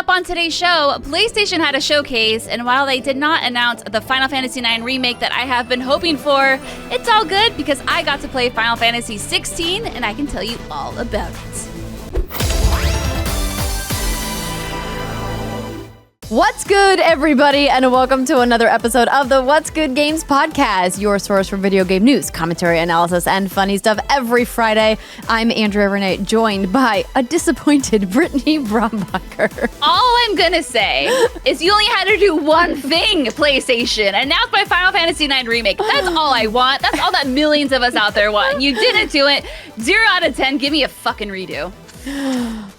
up on today's show, PlayStation had a showcase, and while they did not announce the Final Fantasy IX remake that I have been hoping for, it's all good because I got to play Final Fantasy XVI, and I can tell you all about it. What's good, everybody, and welcome to another episode of the What's Good Games podcast, your source for video game news, commentary, analysis, and funny stuff every Friday. I'm Andrea Renee, joined by a disappointed Brittany Brombacher. All I'm gonna say is you only had to do one thing, PlayStation, and now it's my Final Fantasy IX remake. That's all I want. That's all that millions of us out there want. You didn't do it. 0 out of 10. Give me a fucking redo.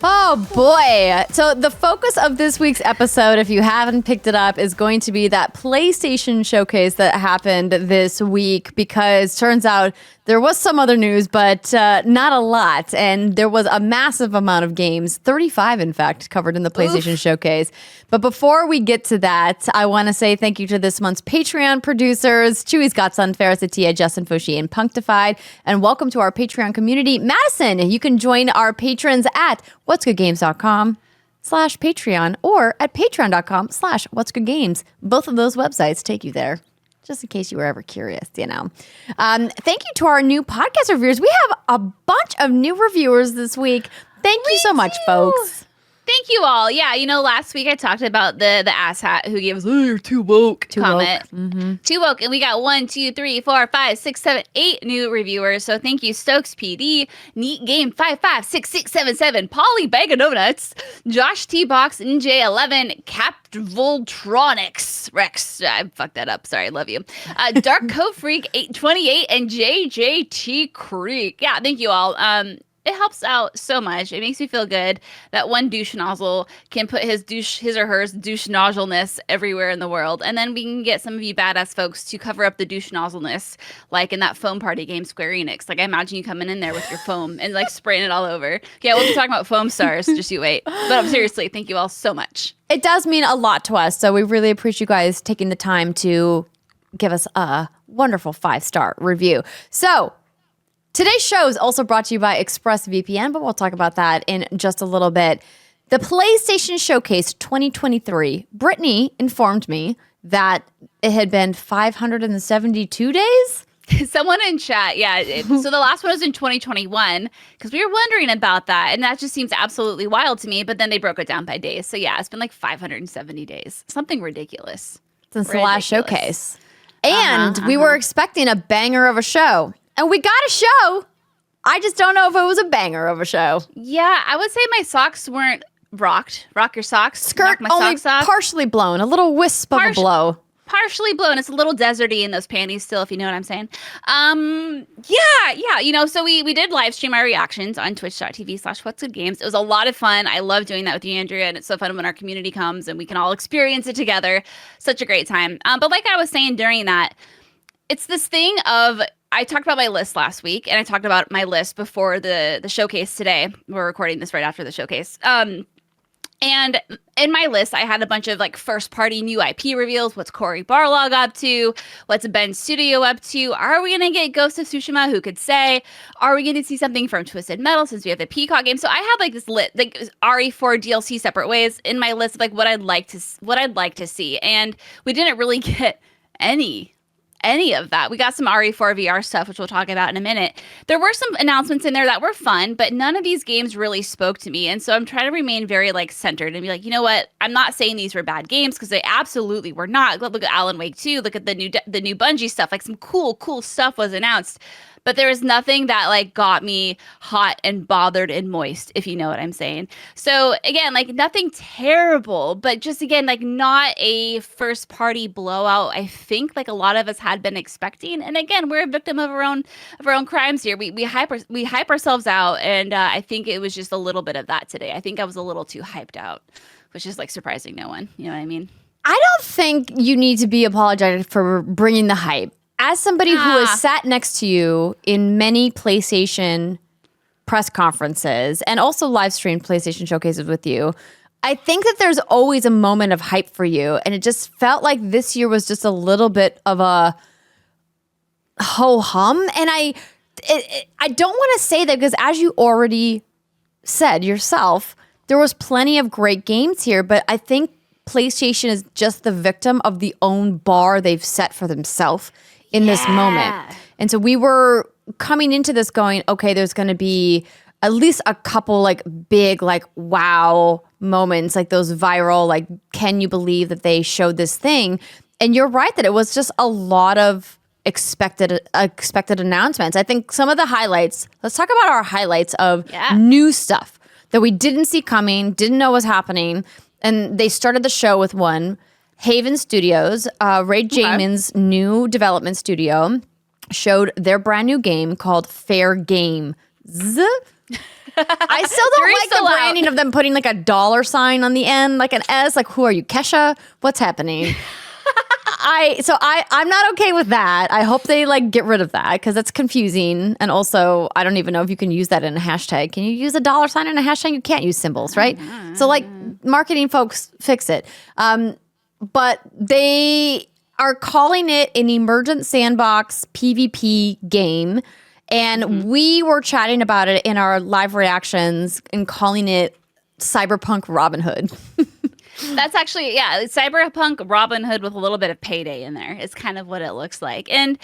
Oh boy. So the focus of this week's episode, if you haven't picked it up, is going to be that PlayStation showcase that happened this week, because turns out there was some other news, but not a lot. And there was a massive amount of games, 35 in fact, covered in the PlayStation showcase. But before we get to that, I want to say thank you to this month's Patreon producers, Chewy's Godson, Faris Attieh, Justin Foshee, and Punkdefied. And welcome to our Patreon community, Madison. You can join our patrons at whatsgoodgames.com/Patreon or at patreon.com/whatsgoodgames. Both of those websites take you there, just in case you were ever curious, you know. Thank you to our new podcast reviewers. We have a bunch of new reviewers this week. Thank you so much, folks. Thank you all. Yeah, you know, last week I talked about the asshat who gave us, oh, you're too woke comment. Too woke. And we got 1, 2, 3, 4, 5, 6, 7, 8 new reviewers. So thank you, Stokes PD, Neat Game 556677, Polly Bag of Donuts, Josh T Box, NJ11, Capt Voltronics, Rex. I fucked that up. Sorry, love you. Dark Code Freak 828 and JJT Creek. Yeah, thank you all. It helps out so much. It makes me feel good that one douche nozzle can put his or her douche nozzleness everywhere in the world. And then we can get some of you badass folks to cover up the douche nozzleness, like in that foam party game, Square Enix. Like, I imagine you coming in there with your foam and like spraying it all over. Yeah, we'll be talking about Foamstars. Just you wait. But seriously, thank you all so much. It does mean a lot to us. So we really appreciate you guys taking the time to give us a wonderful 5-star review. So today's show is also brought to you by ExpressVPN, but we'll talk about that in just a little bit. The PlayStation Showcase 2023, Brittany informed me that it had been 572 days. Someone in chat, yeah. So the last one was in 2021, because we were wondering about that, and that just seems absolutely wild to me, but then they broke it down by days. So yeah, it's been like 570 days. Something ridiculous. Since the last showcase. And we were expecting a banger of a show. And we got a show. I just don't know if it was a banger of a show. Yeah, I would say my socks weren't rocked. Rock your socks. Skirt my only socks off. Partially blown. A little wisp of a blow. Partially blown. It's a little deserty in those panties still, if you know what I'm saying. Yeah. You know, so we did live stream our reactions on twitch.tv/whatsgoodgames. It was a lot of fun. I love doing that with you, Andrea, and it's so fun when our community comes and we can all experience it together. Such a great time. But like I was saying during that, it's this thing of, I talked about my list last week, and I talked about my list before the showcase today. We're recording this right after the showcase. And in my list, I had a bunch of like first-party new IP reveals. What's Cory Barlog up to? What's Ben Studio up to? Are we going to get Ghost of Tsushima? Who could say? Are we going to see something from Twisted Metal since we have the Peacock game? So I had like this lit, like RE4 DLC separate ways in my list of like what I'd like to see. And we didn't really get any of that. We got some RE4 VR stuff, which we'll talk about in a minute. There were some announcements in there that were fun, but none of these games really spoke to me. And so I'm trying to remain very like centered and be like, you know what? I'm not saying these were bad games, because they absolutely were not. Look at Alan Wake 2. Look at the new Bungie stuff. Like, some cool stuff was announced. But there was nothing that like got me hot and bothered and moist, if you know what I'm saying. So again, like nothing terrible, but just again, like not a first party blowout. I think like a lot of us had been expecting. And again, we're a victim of our own crimes here. We hype ourselves out, and I think it was just a little bit of that today. I think I was a little too hyped out, which is like surprising no one. You know what I mean? I don't think you need to be apologized for bringing the hype. As somebody who has sat next to you in many PlayStation press conferences and also live streamed PlayStation showcases with you, I think that there's always a moment of hype for you. And it just felt like this year was just a little bit of a ho-hum. And I don't want to say that because, as you already said yourself, there was plenty of great games here, but I think PlayStation is just the victim of the own bar they've set for themselves in this moment. And so we were coming into this going, okay, there's going to be at least a couple like big like wow moments, like those viral, like, can you believe that they showed this thing? And you're right that it was just a lot of expected announcements. I think some of the highlights, let's talk about our highlights of new stuff that we didn't see coming, didn't know was happening. And they started the show with one, Haven Studios, Ray Jamin's new development studio, showed their brand new game called Fairgame. I still don't like the branding of them putting like a dollar sign on the end, like an S. Like, who are you, Kesha? What's happening? I'm not okay with that. I hope they like get rid of that because that's confusing. And also, I don't even know if you can use that in a hashtag. Can you use a dollar sign in a hashtag? You can't use symbols, right? So like marketing folks fix it. But they are calling it an emergent sandbox PvP game. And we were chatting about it in our live reactions and calling it Cyberpunk Robin Hood. That's actually, it's Cyberpunk Robin Hood with a little bit of payday in there. It's kind of what it looks like. And,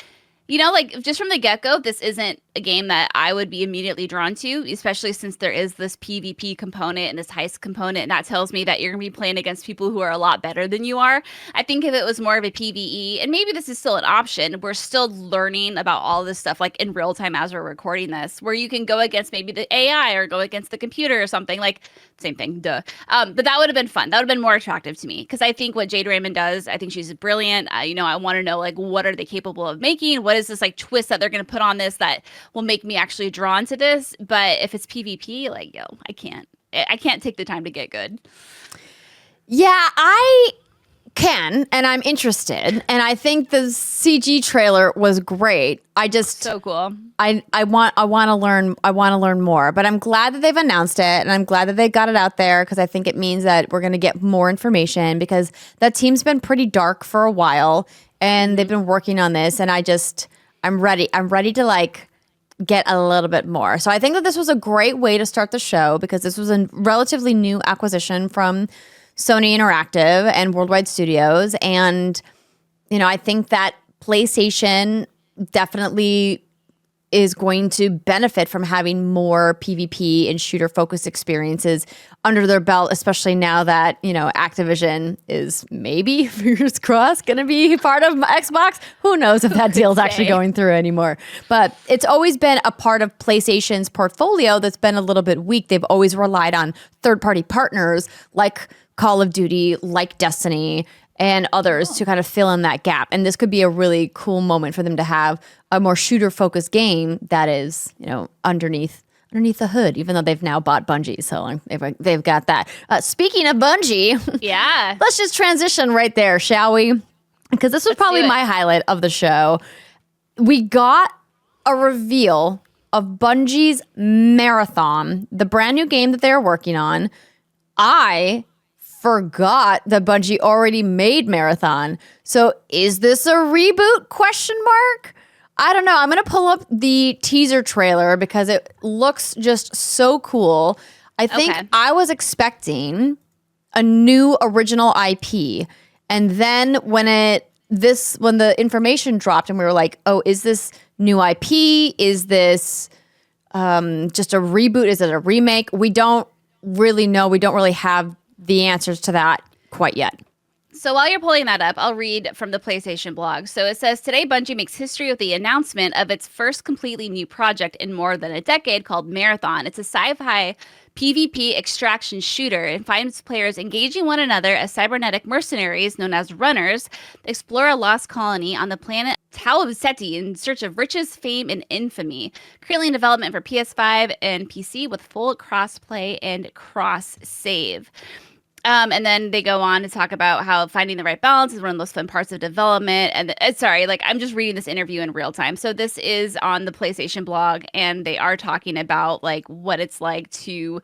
you know, like just from the get-go, this isn't a game that I would be immediately drawn to, especially since there is this PvP component and this heist component. And that tells me that you're going to be playing against people who are a lot better than you are. I think if it was more of a PvE, and maybe this is still an option, we're still learning about all this stuff like in real time as we're recording this, where you can go against maybe the AI or go against the computer or something like same thing, duh. But that would have been fun. That would have been more attractive to me because I think what Jade Raymond does, I think she's brilliant. You know, I want to know like what are they capable of making? What is this like twist that they're going to put on this that will make me actually drawn to this? But if it's PvP, like, I can't take the time to get good. Yeah, I can, and I'm interested. And I think the CG trailer was great. I just so cool. I want to learn more. But I'm glad that they've announced it, and I'm glad that they got it out there because I think it means that we're going to get more information because that team's been pretty dark for a while, and they've been working on this. And I'm ready. I'm ready to like get a little bit more. So I think that this was a great way to start the show because this was a relatively new acquisition from Sony Interactive and Worldwide Studios. And, you know, I think that PlayStation definitely is going to benefit from having more PvP and shooter focused experiences under their belt, especially now that, you know, Activision is maybe, fingers crossed, going to be part of Xbox. Who knows if that deal is actually going through anymore. But it's always been a part of PlayStation's portfolio that's been a little bit weak. They've always relied on third-party partners like Call of Duty, like Destiny, and others to kind of fill in that gap. And this could be a really cool moment for them to have a more shooter-focused game that is, you know, underneath the hood, even though they've now bought Bungie. So they've got that. Speaking of Bungie, let's just transition right there, shall we? Because this was probably my highlight of the show. We got a reveal of Bungie's Marathon, the brand new game that they're working on. I forgot that Bungie already made Marathon. So is this a reboot? ? I don't know. I'm going to pull up the teaser trailer because it looks just so cool. I think I was expecting a new original IP. And then when the information dropped and we were like, oh, is this new IP? Is this just a reboot? Is it a remake? We don't really know. We don't really have the answers to that quite yet. So while you're pulling that up, I'll read from the PlayStation blog. So it says, today Bungie makes history with the announcement of its first completely new project in more than a decade called Marathon. It's a sci-fi PvP extraction shooter and finds players engaging one another as cybernetic mercenaries known as runners explore a lost colony on the planet Tau Ceti in search of riches, fame, and infamy. Currently in development for PS5 and PC with full cross-play and cross-save. And then they go on to talk about how finding the right balance is one of those fun parts of development. And I'm just reading this interview in real time. So this is on the PlayStation blog, and they are talking about like what it's like to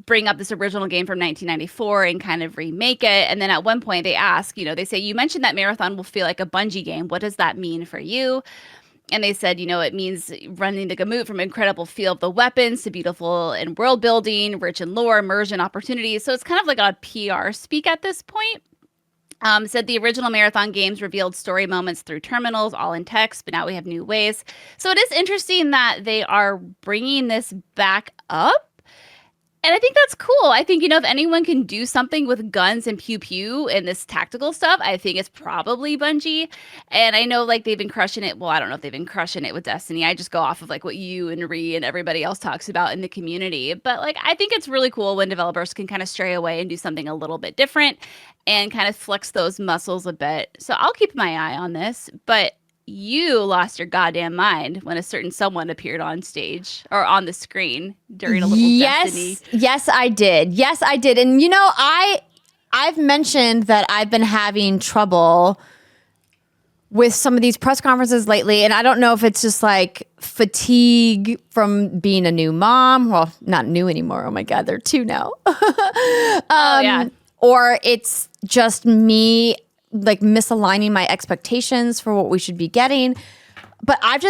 bring up this original game from 1994 and kind of remake it. And then at one point they ask, they say, you mentioned that Marathon will feel like a Bungie game. What does that mean for you? And they said, it means running the gamut from incredible feel of the weapons to beautiful and world building, rich in lore, immersion, opportunities. So it's kind of like a PR speak at this point. Said the original Marathon games revealed story moments through terminals, all in text, but now we have new ways. So it is interesting that they are bringing this back up. And I think that's cool. I think, if anyone can do something with guns and pew pew and this tactical stuff, I think it's probably Bungie. And I know they've been crushing it. Well, I don't know if they've been crushing it with Destiny. I just go off of what you and Ree and everybody else talks about in the community. But I think it's really cool when developers can kind of stray away and do something a little bit different and kind of flex those muscles a bit. So I'll keep my eye on this. But you lost your goddamn mind when a certain someone appeared on stage or on the screen during a little Destiny. Yes, I did. And I've mentioned that I've been having trouble with some of these press conferences lately, and I don't know if it's just fatigue from being a new mom. Well, not new anymore. Oh my God, they're 2 now. Yeah. Or it's just me misaligning my expectations for what we should be getting. But I've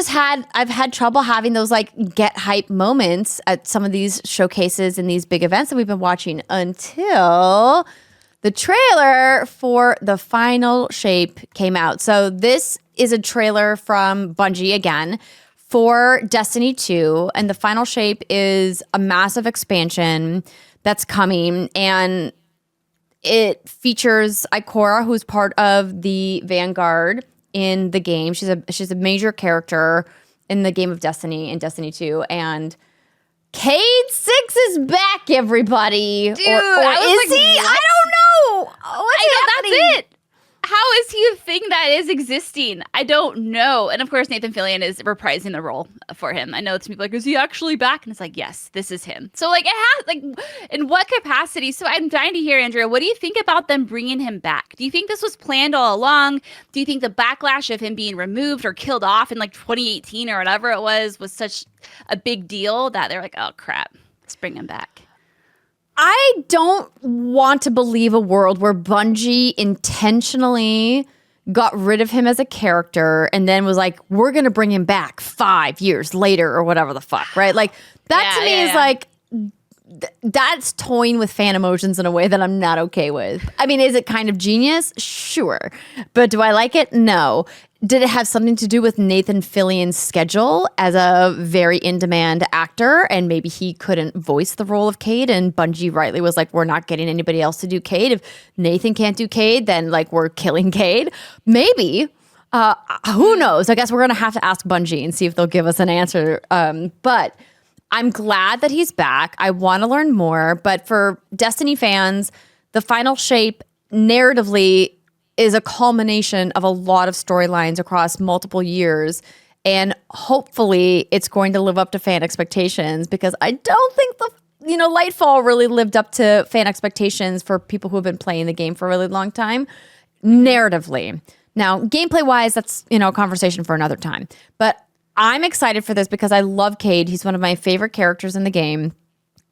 had trouble having those get hype moments at some of these showcases and these big events that we've been watching until the trailer for the Final Shape came out. So this is a trailer from Bungie again for Destiny 2, and the Final Shape is a massive expansion that's coming, and it features Ikora, who's part of the Vanguard in the game. She's a major character in the game of Destiny in Destiny 2. And Cade 6 is back, everybody. Dude, or is he? What? I don't know. What's happening? That's it. How is he a thing that is existing? I don't know. And of course, Nathan Fillion is reprising the role for him. I know it's people is he actually back? And it's yes, this is him. So it has in what capacity? So I'm dying to hear, Andrea, what do you think about them bringing him back? Do you think this was planned all along? Do you think the backlash of him being removed or killed off in 2018 or whatever it was such a big deal that they're oh crap, let's bring him back? I don't want to believe a world where Bungie intentionally got rid of him as a character and then was we're going to bring him back 5 years later or whatever the fuck, right? That to me is that's toying with fan emotions in a way that I'm not okay with. I mean, is it kind of genius? Sure. But do I like it? No. Did it have something to do with Nathan Fillion's schedule as a very in-demand actor, and maybe he couldn't voice the role of Cade, and Bungie rightly was we're not getting anybody else to do Cade. If Nathan can't do Cade, then we're killing Cade. Maybe. Who knows? I guess we're going to have to ask Bungie and see if they'll give us an answer. But I'm glad that he's back. I want to learn more. But for Destiny fans, the Final Shape narratively is a culmination of a lot of storylines across multiple years. And hopefully it's going to live up to fan expectations, because I don't think the Lightfall really lived up to fan expectations for people who have been playing the game for a really long time, narratively. Now, gameplay-wise, that's, a conversation for another time. But I'm excited for this because I love Cade. He's one of my favorite characters in the game.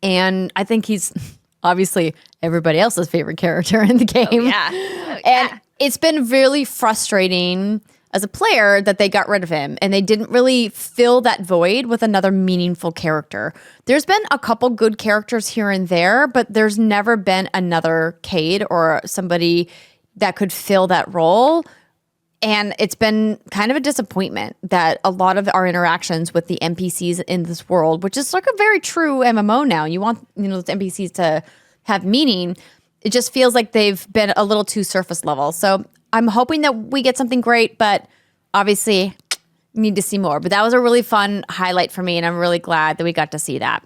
And I think he's obviously everybody else's favorite character in the game. Oh, yeah. And it's been really frustrating as a player that they got rid of him and they didn't really fill that void with another meaningful character. There's been a couple good characters here and there, but there's never been another Cade or somebody that could fill that role. And it's been kind of a disappointment that a lot of our interactions with the NPCs in this world, which is a very true MMO now, you want those NPCs to have meaning. It just feels like they've been a little too surface level. So I'm hoping that we get something great, but obviously need to see more. But that was a really fun highlight for me, and I'm really glad that we got to see that.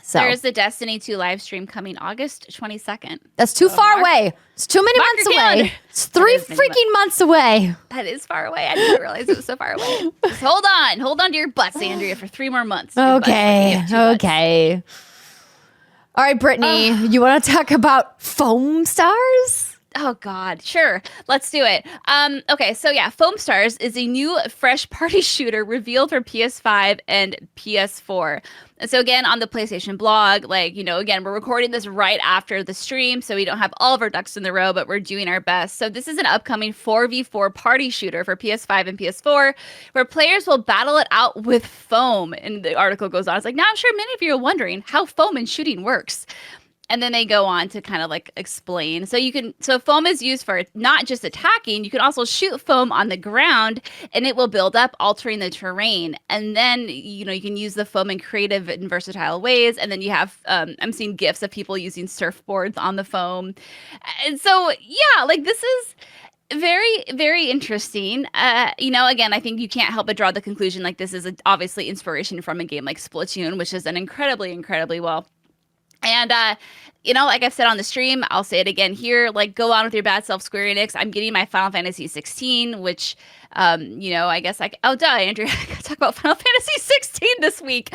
So there is the Destiny 2 live stream coming August 22nd. That's too far away. It's too many months away. It's 3 freaking months away. That is far away. I didn't realize it was so far away. Just hold on to your butts, Andrea, for 3 more months. Okay. All right, Brittany, you want to talk about Foamstars? Oh God, sure. Let's do it. Okay, so yeah, Foamstars is a new fresh party shooter revealed for PS5 and PS4. And so again, on the PlayStation blog, like, again, we're recording this right after the stream, so we don't have all of our ducks in the row, but we're doing our best. So this is an upcoming 4v4 party shooter for PS5 and PS4, where players will battle it out with foam. And the article goes on. It's like, now I'm sure many of you are wondering how foam in shooting works. And then they go on to kind of like explain. So foam is used for not just attacking, you can also shoot foam on the ground and it will build up, altering the terrain. And then, you can use the foam in creative and versatile ways. And then you have, I'm seeing GIFs of people using surfboards on the foam. And so, yeah, like this is very, very interesting. Again, I think you can't help but draw the conclusion like this is obviously inspiration from a game like Splatoon, which is an incredibly, incredibly well. And, like I've said on the stream, I'll say it again here, like, go on with your bad self, Square Enix. I'm getting my Final Fantasy XVI, which, I guess Andrea, I gotta talk about Final Fantasy XVI this week.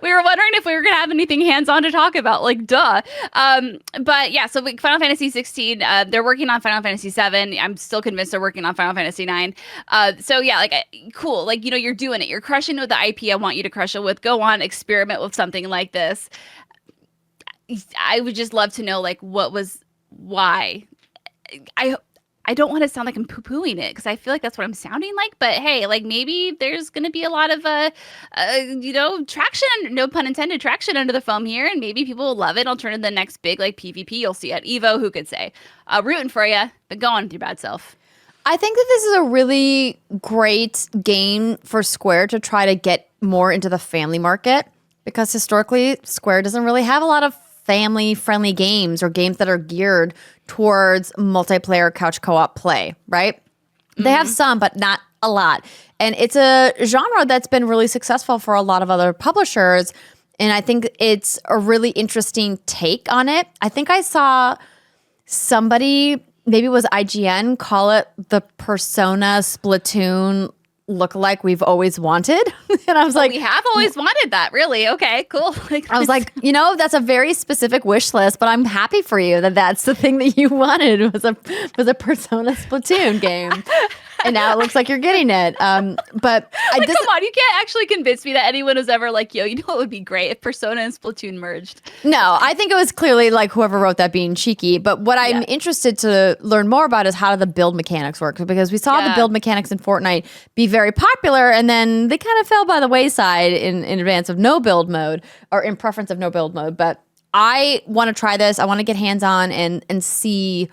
We were wondering if we were going to have anything hands-on to talk about, like, duh. But yeah, so Final Fantasy XVI, they're working on Final Fantasy VII. I'm still convinced they're working on Final Fantasy IX. So yeah, like, cool. Like, you're doing it. You're crushing it with the IP I want you to crush it with. Go on, experiment with something like this. I would just love to know, like, why. I don't want to sound like I'm poo-pooing it because I feel like that's what I'm sounding like. But hey, like, maybe there's going to be a lot of, traction, no pun intended, traction under the foam here. And maybe people will love it. I'll turn to the next big, like, PvP you'll see at EVO. Who could say? Rooting for you, but go on with your bad self. I think that this is a really great game for Square to try to get more into the family market, because historically, Square doesn't really have a lot of family-friendly games or games that are geared towards multiplayer couch co-op play, right? Mm-hmm. They have some, but not a lot. And it's a genre that's been really successful for a lot of other publishers. And I think it's a really interesting take on it. I think I saw somebody, maybe it was IGN, call it the Persona Splatoon look-alike we've always wanted. And I was like, we have always wanted that, really. Okay, cool. I was like, that's a very specific wish list, but I'm happy for you that that's the thing that you wanted was a Persona Splatoon game. And now it looks like you're getting it. But come on, you can't actually convince me that anyone was ever like, yo, what would be great if Persona and Splatoon merged? No, I think it was clearly like whoever wrote that being cheeky. But what I'm interested to learn more about is how do the build mechanics work? Because we saw the build mechanics in Fortnite be very popular, and then they kind of fell by the wayside in advance of no build mode, or in preference of no build mode. But I want to try this. I want to get hands-on and see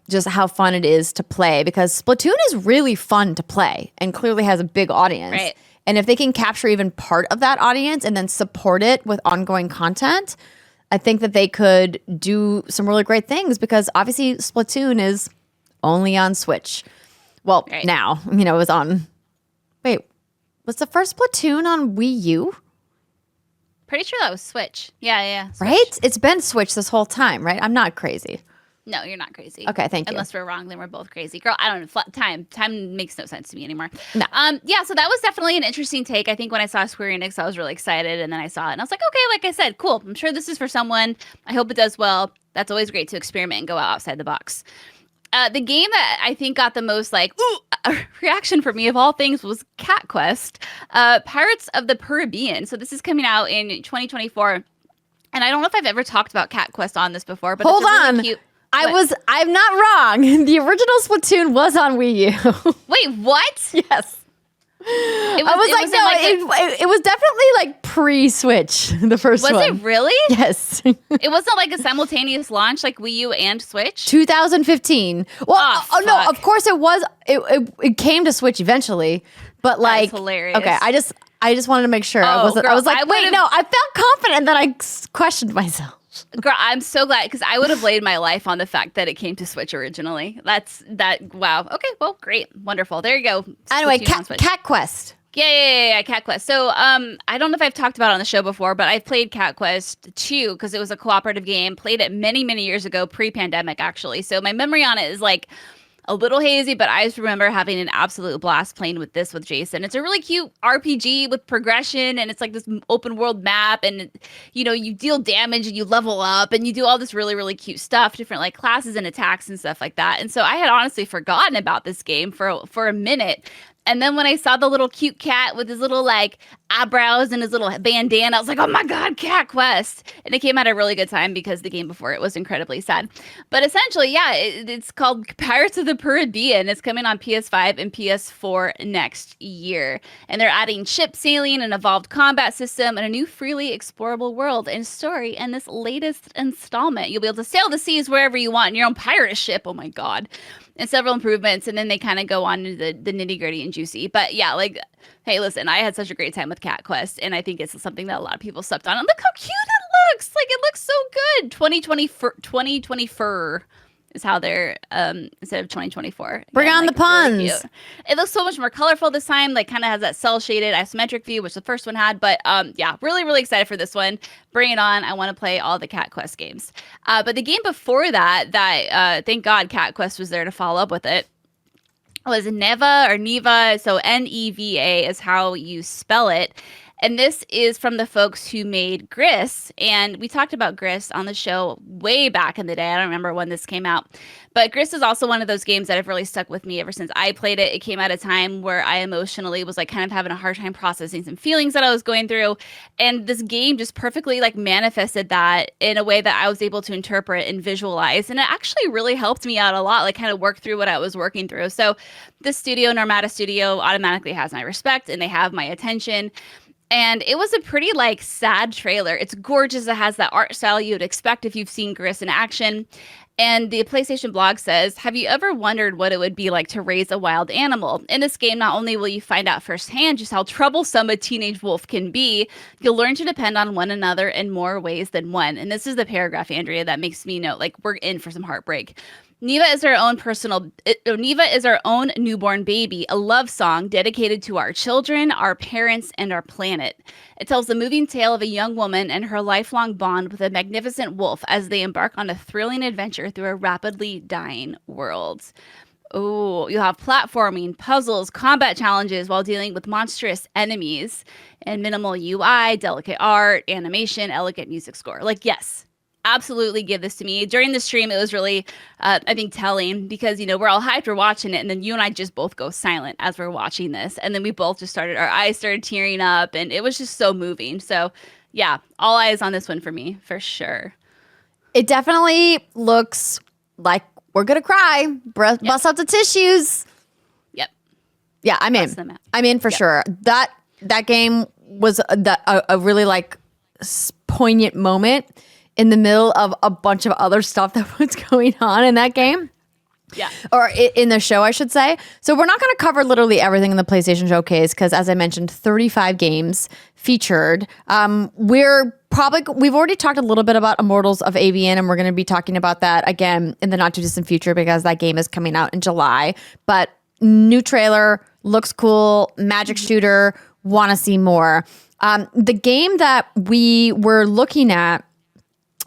just how fun it is to play, because Splatoon is really fun to play and clearly has a big audience. Right. And if they can capture even part of that audience and then support it with ongoing content, I think that they could do some really great things, because obviously Splatoon is only on Switch. Well, now, it was on, was the first Splatoon on Wii U? Pretty sure that was Switch. Yeah. Switch. Right? It's been Switch this whole time, right? I'm not crazy. No, you're not crazy. Okay, thank you. Unless we're wrong, then we're both crazy. Girl, I don't know. Time makes no sense to me anymore. No. Yeah, so that was definitely an interesting take. I think when I saw Square Enix, I was really excited, and then I saw it, and I was like, okay, like I said, cool. I'm sure this is for someone. I hope it does well. That's always great to experiment and go outside the box. The game that I think got the most reaction for me of all things was Cat Quest, Pirates of the Purribean. So this is coming out in 2024, and I don't know if I've ever talked about Cat Quest on this before, but hold it's really on. cute. I'm not wrong. The original Splatoon was on Wii U. Wait, what? Yes. It was definitely like pre-Switch, the first one. Was it really? Yes. It wasn't like a simultaneous launch like Wii U and Switch? 2015. Well, no, of course it was. It came to Switch eventually, but like, that's hilarious. Okay, I just wanted to make sure. I was like, I felt confident, and then I questioned myself. Girl, I'm so glad, because I would have laid my life on the fact that it came to Switch originally. Wow. Okay, well, great. Wonderful. There you go. Anyway, Cat Quest. Yeah, Cat Quest. So, I don't know if I've talked about it on the show before, but I've played Cat Quest 2 because it was a cooperative game. Played it many, many years ago, pre-pandemic, actually. So my memory on it is like a little hazy, but I just remember having an absolute blast playing with Jason. It's a really cute RPG with progression, and it's like this open world map, and you deal damage and you level up and you do all this really, really cute stuff, different like classes and attacks and stuff like that. And so I had honestly forgotten about this game for a minute. And then when I saw the little cute cat with his little like eyebrows and his little bandana, I was like, oh my God, Cat Quest. And it came at a really good time because the game before it was incredibly sad. But essentially, yeah, it's called Pirates of the Purribean. It's coming on PS5 and PS4 next year. And they're adding ship sailing, an evolved combat system, and a new freely explorable world and story in this latest installment. You'll be able to sail the seas wherever you want in your own pirate ship. Oh my God. And several improvements, and then they kind of go on to the nitty gritty and juicy. But yeah, like, hey, listen, I had such a great time with Cat Quest, and I think it's something that a lot of people slept on. And look how cute it looks! Like, it looks so good. 2024 is how they're instead of 2024. Bring on the puns. Really it looks so much more colorful this time. Like, kind of has that cell shaded isometric view, which the first one had. But yeah, really, really excited for this one. Bring it on. I want to play all the Cat Quest games. But the game before that thank God Cat Quest was there to follow up with it, was Neva. So Neva is how you spell it. And this is from the folks who made Gris. And we talked about Gris on the show way back in the day. I don't remember when this came out. But Gris is also one of those games that have really stuck with me ever since I played it. It came at a time where I emotionally was like kind of having a hard time processing some feelings that I was going through. And this game just perfectly like manifested that in a way that I was able to interpret and visualize. And it actually really helped me out a lot, like kind of work through what I was working through. So this studio, Normatta Studio, automatically has my respect and they have my attention. And it was a pretty like sad trailer. It's gorgeous. It has that art style you'd expect if you've seen Gris in action. And the PlayStation blog says, have you ever wondered what it would be like to raise a wild animal? In this game, not only will you find out firsthand just how troublesome a teenage wolf can be, you'll learn to depend on one another in more ways than one. And this is the paragraph, Andrea, that makes me know, like, we're in for some heartbreak. Neva is our own newborn baby, a love song dedicated to our children, our parents, and our planet. It tells the moving tale of a young woman and her lifelong bond with a magnificent wolf as they embark on a thrilling adventure through a rapidly dying world. Oh, you'll have platforming, puzzles, combat challenges while dealing with monstrous enemies, and minimal UI, delicate art, animation, elegant music score. Like, yes. Absolutely give this to me. During the stream, it was really, I think, telling because, we're all hyped, we're watching it, and then you and I just both go silent as we're watching this. And then we both just our eyes started tearing up, and it was just so moving. So, yeah, all eyes on this one for me, for sure. It definitely looks like we're going to cry. Bust out the tissues. Yep. Yeah, I'm in. I'm in for sure. That game was a really, like, poignant moment in the middle of a bunch of other stuff that was going on in that game. Yeah. Or in the show, I should say. So we're not going to cover literally everything in the PlayStation Showcase because, as I mentioned, 35 games featured. We've already talked a little bit about Immortals of Avian, and we're going to be talking about that again in the not too distant future because that game is coming out in July. But new trailer, looks cool, magic shooter, want to see more. The game that we were looking at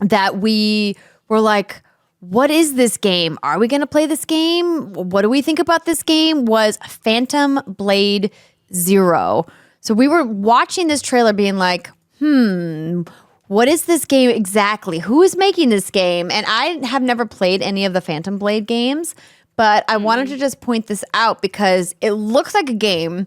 that we were like, what is this game? Are we going to play this game? What do we think about this game? Was Phantom Blade Zero. So we were watching this trailer being like, what is this game exactly? Who is making this game? And I have never played any of the Phantom Blade games, but I wanted to just point this out because it looks like a game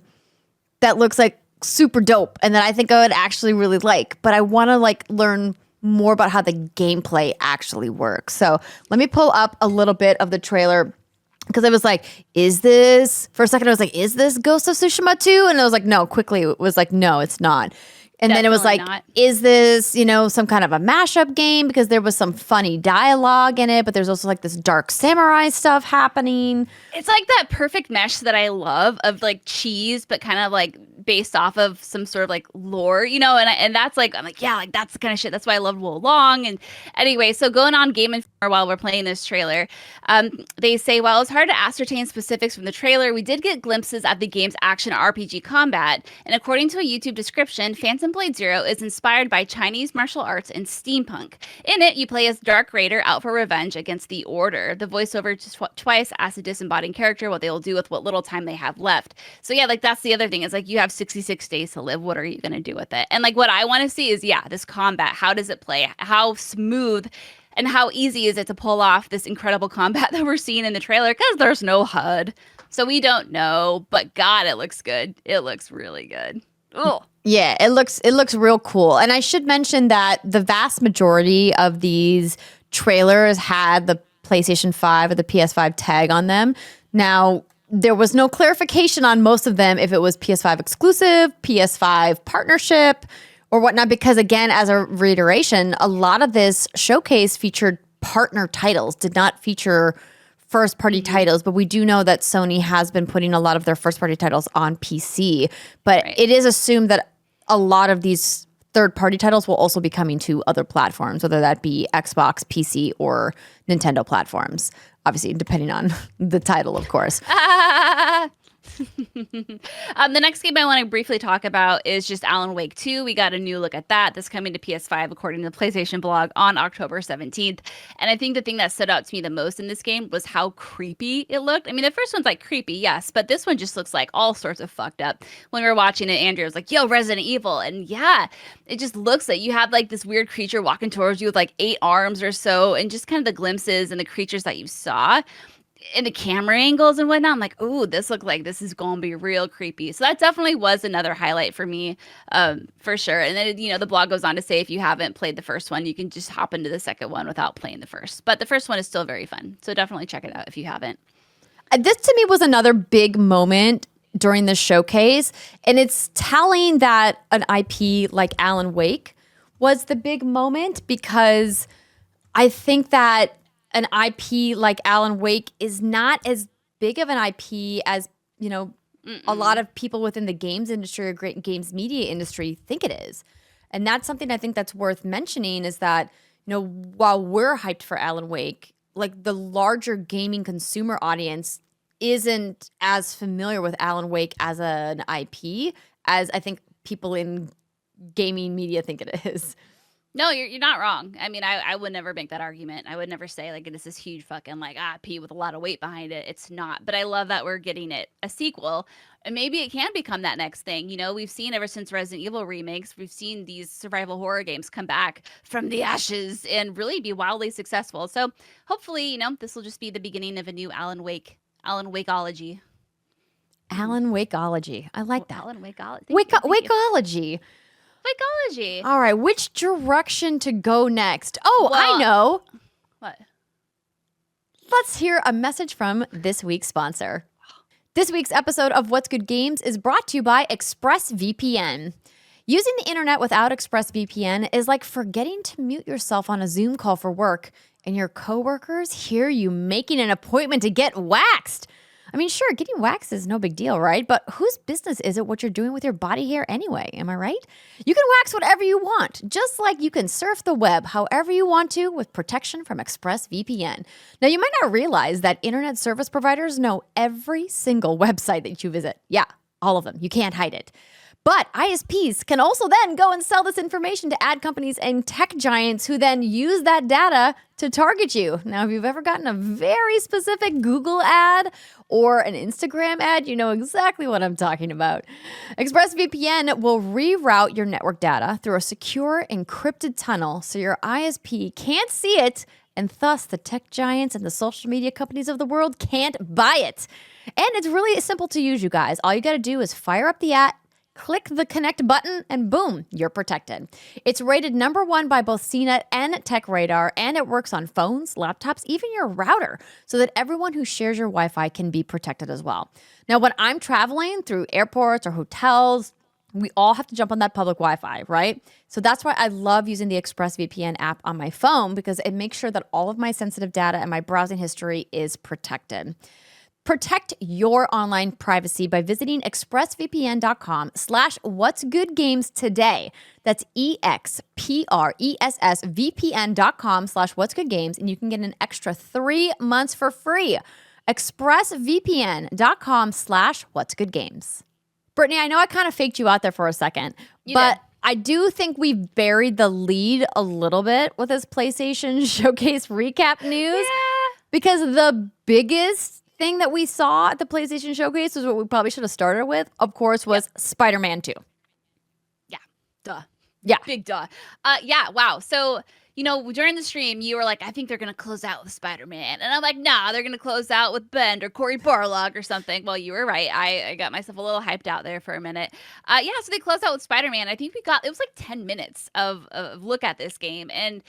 that looks like super dope and that I think I would actually really like, but I want to like learn more about how the gameplay actually works. So let me pull up a little bit of the trailer because I was like, for a second I was like, is this Ghost of Tsushima 2? And I was like, no, quickly it was like, no, it's not. And Definitely then it was like, not. Is this, some kind of a mashup game? Because there was some funny dialogue in it, but there's also like this dark samurai stuff happening. It's like that perfect mesh that I love of like cheese, but kind of like based off of some sort of like lore, and that's like, I'm like, yeah, like that's the kind of shit. That's why I loved Wo Long. And anyway, so going on Game Informer while we're playing this trailer, they say, while it's hard to ascertain specifics from the trailer, we did get glimpses at the game's action RPG combat. And according to a YouTube description, Phantom Blade Zero is inspired by Chinese martial arts and steampunk. In it, you play as Dark Raider out for revenge against the Order. The voiceover twice asks a disembodied character what they will do with what little time they have left. So yeah, like that's the other thing is like you have 66 days to live. What are you going to do with it? And like what I want to see is, yeah, this combat. How does it play? How smooth and how easy is it to pull off this incredible combat that we're seeing in the trailer? Because there's no HUD. So we don't know. But God, it looks good. It looks really good. Oh. Yeah, it looks real cool. And I should mention that the vast majority of these trailers had the PlayStation 5 or the PS5 tag on them. Now, there was no clarification on most of them if it was PS5 exclusive, PS5 partnership, or whatnot, because again, as a reiteration, a lot of this showcase featured partner titles, did not feature first-party titles, but we do know that Sony has been putting a lot of their first-party titles on PC. But It is assumed that a lot of these third-party titles will also be coming to other platforms, whether that be Xbox, PC, or Nintendo platforms. Obviously, depending on the title, of course. The next game I want to briefly talk about is just Alan Wake 2. We got a new look at that. That's coming to PS5 according to the PlayStation blog on October 17th. And I think the thing that stood out to me the most in this game was how creepy it looked. I mean, the first one's like creepy, yes, but this one just looks like all sorts of fucked up. When we were watching it, Andrea was like, yo, Resident Evil. And yeah, it just looks like you have like this weird creature walking towards you with like 8 arms or so, and just kind of the glimpses and the creatures that you saw in the camera angles and whatnot. I'm like, ooh, this looks like this is going to be real creepy. So that definitely was another highlight for me, for sure. And then, the blog goes on to say if you haven't played the first one, you can just hop into the second one without playing the first. But the first one is still very fun. So definitely check it out if you haven't. This to me was another big moment during the showcase. And it's telling that an IP like Alan Wake was the big moment, because I think that an IP like Alan Wake is not as big of an IP as, a lot of people within the games industry or great games media industry think it is. And that's something I think that's worth mentioning, is that, while we're hyped for Alan Wake, like the larger gaming consumer audience isn't as familiar with Alan Wake as an IP as I think people in gaming media think it is. No, you're not wrong. I mean, I would never make that argument. I would never say like this is huge fucking like IP with a lot of weight behind it. It's not. But I love that we're getting a sequel, and maybe it can become that next thing. We've seen ever since Resident Evil remakes, we've seen these survival horror games come back from the ashes and really be wildly successful. So hopefully, this will just be the beginning of a new Alan Wakeology. Alan Wakeology. I like that. Alan Wakeology. Wakeology. Wakeology. All right, which direction to go next? Oh, well, I know. What? Let's hear a message from this week's sponsor. This week's episode of What's Good Games is brought to you by ExpressVPN. Using the internet without ExpressVPN is like forgetting to mute yourself on a Zoom call for work, and your coworkers hear you making an appointment to get waxed. I mean, sure, getting waxed is no big deal, right? But whose business is it what you're doing with your body hair anyway? Am I right? You can wax whatever you want, just like you can surf the web however you want to with protection from ExpressVPN. Now, you might not realize that internet service providers know every single website that you visit. Yeah, all of them. You can't hide it. But ISPs can also then go and sell this information to ad companies and tech giants who then use that data to target you. Now, if you've ever gotten a very specific Google ad or an Instagram ad, you know exactly what I'm talking about. ExpressVPN will reroute your network data through a secure encrypted tunnel so your ISP can't see it, and thus the tech giants and the social media companies of the world can't buy it. And it's really simple to use, you guys. All you got to do is fire up the app, click the connect button, and boom, you're protected. It's rated #1 by both CNET and TechRadar, and it works on phones, laptops, even your router, so that everyone who shares your Wi-Fi can be protected as well. Now, when I'm traveling through airports or hotels, we all have to jump on that public Wi-Fi, right? So that's why I love using the ExpressVPN app on my phone, because it makes sure that all of my sensitive data and my browsing history is protected. Protect your online privacy by visiting expressvpn.com/whatsgoodgames today. That's expressvpn.com/whatsgoodgames, and you can get an extra 3 months for free. expressvpn.com/whatsgoodgames. Brittany, I know I kind of faked you out there for a second, but I do think we buried the lead a little bit with this PlayStation Showcase recap news. Because the biggest thing that we saw at the PlayStation Showcase was what we probably should have started with, of course, was Spider-Man 2. Yeah. Duh. Yeah. Big duh. Wow. So, during the stream, you were like, I think they're going to close out with Spider-Man. And I'm like, nah, they're going to close out with Bend or Cory Barlog or something. Well, you were right. I got myself a little hyped out there for a minute. So they closed out with Spider-Man. I think it was like 10 minutes of look at this game. And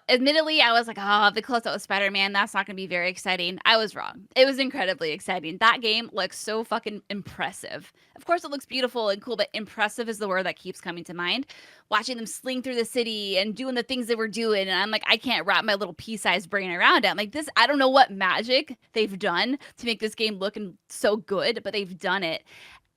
admittedly, I was like, if they close out with Spider-Man, that's not going to be very exciting. I was wrong. It was incredibly exciting. That game looks so fucking impressive. Of course, it looks beautiful and cool, but impressive is the word that keeps coming to mind. Watching them sling through the city and doing the things they were doing, and I'm like, I can't wrap my little pea-sized brain around it. I'm like, I don't know what magic they've done to make this game look so good, but they've done it.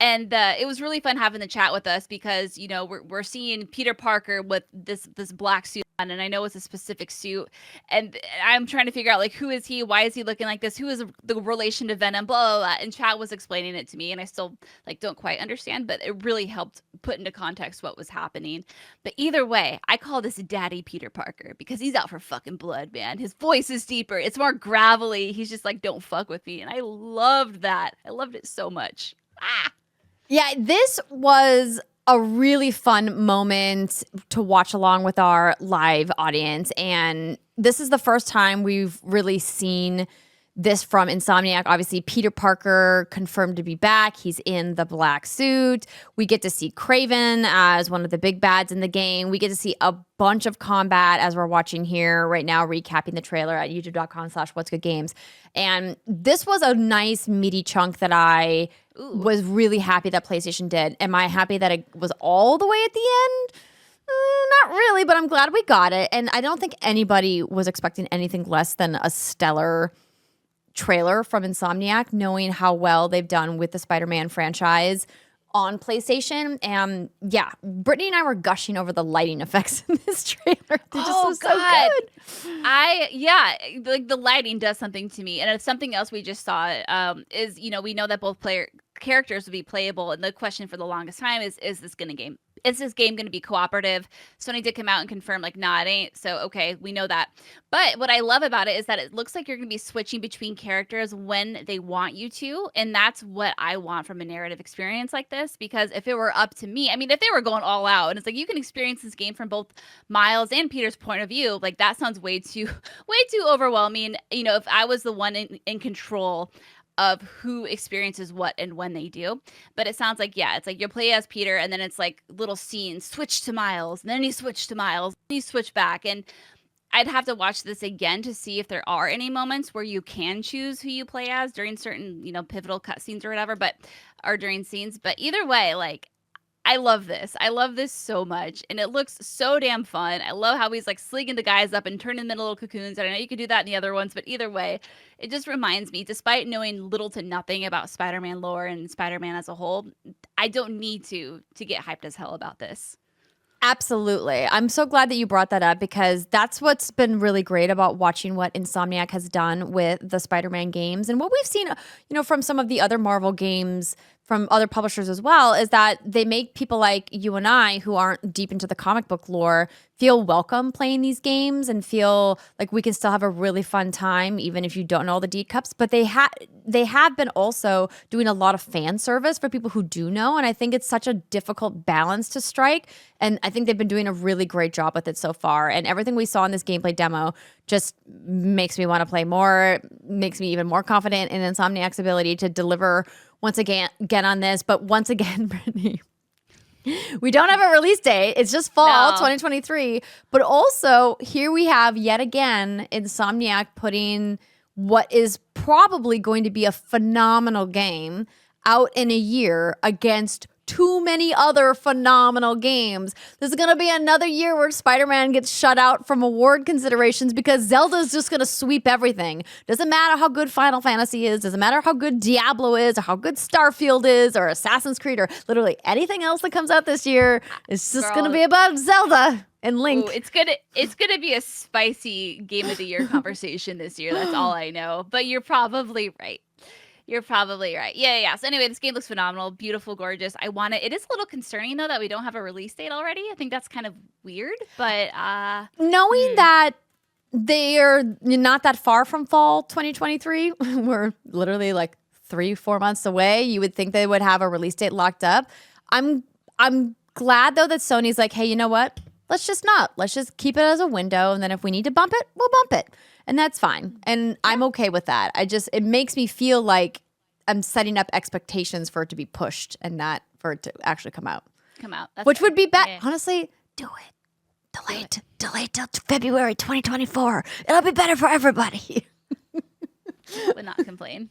And it was really fun having the chat with us because, we're seeing Peter Parker with this black suit on, and I know it's a specific suit. And I'm trying to figure out, like, who is he? Why is he looking like this? Who is the relation to Venom? Blah, blah, blah. And chat was explaining it to me, and I still, don't quite understand, but it really helped put into context what was happening. But either way, I call this Daddy Peter Parker because he's out for fucking blood, man. His voice is deeper. It's more gravelly. He's just like, don't fuck with me. And I loved that. I loved it so much. Yeah, this was a really fun moment to watch along with our live audience. And this is the first time we've really seen this from Insomniac. Obviously, Peter Parker confirmed to be back. He's in the black suit. We get to see Kraven as one of the big bads in the game. We get to see a bunch of combat as we're watching here right now, recapping the trailer at youtube.com/whatsgoodgames. And this was a nice meaty chunk that I was really happy that PlayStation did. Am I happy that it was all the way at the end? Not really, but I'm glad we got it. And I don't think anybody was expecting anything less than a stellar trailer from Insomniac, knowing how well they've done with the Spider-Man franchise on PlayStation. And yeah, Brittany and I were gushing over the lighting effects in this trailer. They just look so good. Like the lighting does something to me. And it's something else we just saw is, we know that both characters will be playable. And the question for the longest time is this game going to be cooperative? Sony did come out and confirm, like, nah, it ain't. So, okay, we know that. But what I love about it is that it looks like you're going to be switching between characters when they want you to. And that's what I want from a narrative experience like this. Because if it were up to me, I mean, if they were going all out and it's like you can experience this game from both Miles and Peter's point of view, like that sounds way too overwhelming. If I was the one in control of who experiences what and when they do. But it sounds like, it's like you'll play as Peter and then it's like little scenes, switch to Miles, and then you switch to Miles, and you switch back. And I'd have to watch this again to see if there are any moments where you can choose who you play as during certain, pivotal cutscenes or whatever, or during scenes. But either way, like, I love this. I love this so much. And it looks so damn fun. I love how he's like slinging the guys up and turning them into little cocoons. And I know you could do that in the other ones, but either way, it just reminds me, despite knowing little to nothing about Spider-Man lore and Spider-Man as a whole, I don't need to get hyped as hell about this. Absolutely. I'm so glad that you brought that up because that's what's been really great about watching what Insomniac has done with the Spider-Man games. And what we've seen, from some of the other Marvel games from other publishers as well, is that they make people like you and I who aren't deep into the comic book lore feel welcome playing these games and feel like we can still have a really fun time even if you don't know all the deep cups. But they have been also doing a lot of fan service for people who do know, and I think it's such a difficult balance to strike, and I think they've been doing a really great job with it so far. And everything we saw in this gameplay demo just makes me want to play more, makes me even more confident in Insomniac's ability to deliver once again on this. But once again, Brittany, we don't have a release date. It's just fall 2023. But also, here we have yet again Insomniac putting what is probably going to be a phenomenal game out in a year against too many other phenomenal games. This is going to be another year where Spider-Man gets shut out from award considerations because Zelda's just going to sweep everything. Doesn't matter how good Final Fantasy is, doesn't matter how good Diablo is, or how good Starfield is, or Assassin's Creed, or literally anything else that comes out this year. It's just going to be about Zelda and Link. Ooh, it's gonna be a spicy Game of the Year conversation this year. That's all I know. But you're probably right. Yeah. So anyway, this game looks phenomenal, beautiful, gorgeous. I want it. It is a little concerning though that we don't have a release date already. I think that's kind of weird, but knowing that they're not that far from fall 2023, we're literally like 3-4 months away. You would think they would have a release date locked up. I'm glad though that Sony's like, hey, you know what? Let's just keep it as a window, and then if we need to bump it, we'll bump it. And that's fine. And I'm okay with that. It makes me feel like I'm setting up expectations for it to be pushed and not for it to actually come out. That's which would be bad. Yeah. Honestly, do it. Delay till February 2024. It'll be better for everybody. Would not complain.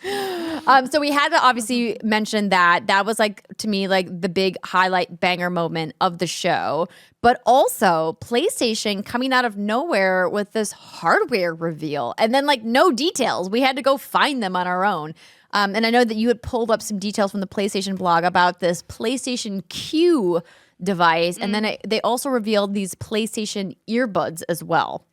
So we had to obviously mention that was like, to me, like the big highlight banger moment of the show, but also PlayStation coming out of nowhere with this hardware reveal and then like no details. We had to go find them on our own. And I know that you had pulled up some details from the PlayStation blog about this PlayStation Q device. And then they also revealed these PlayStation earbuds as well.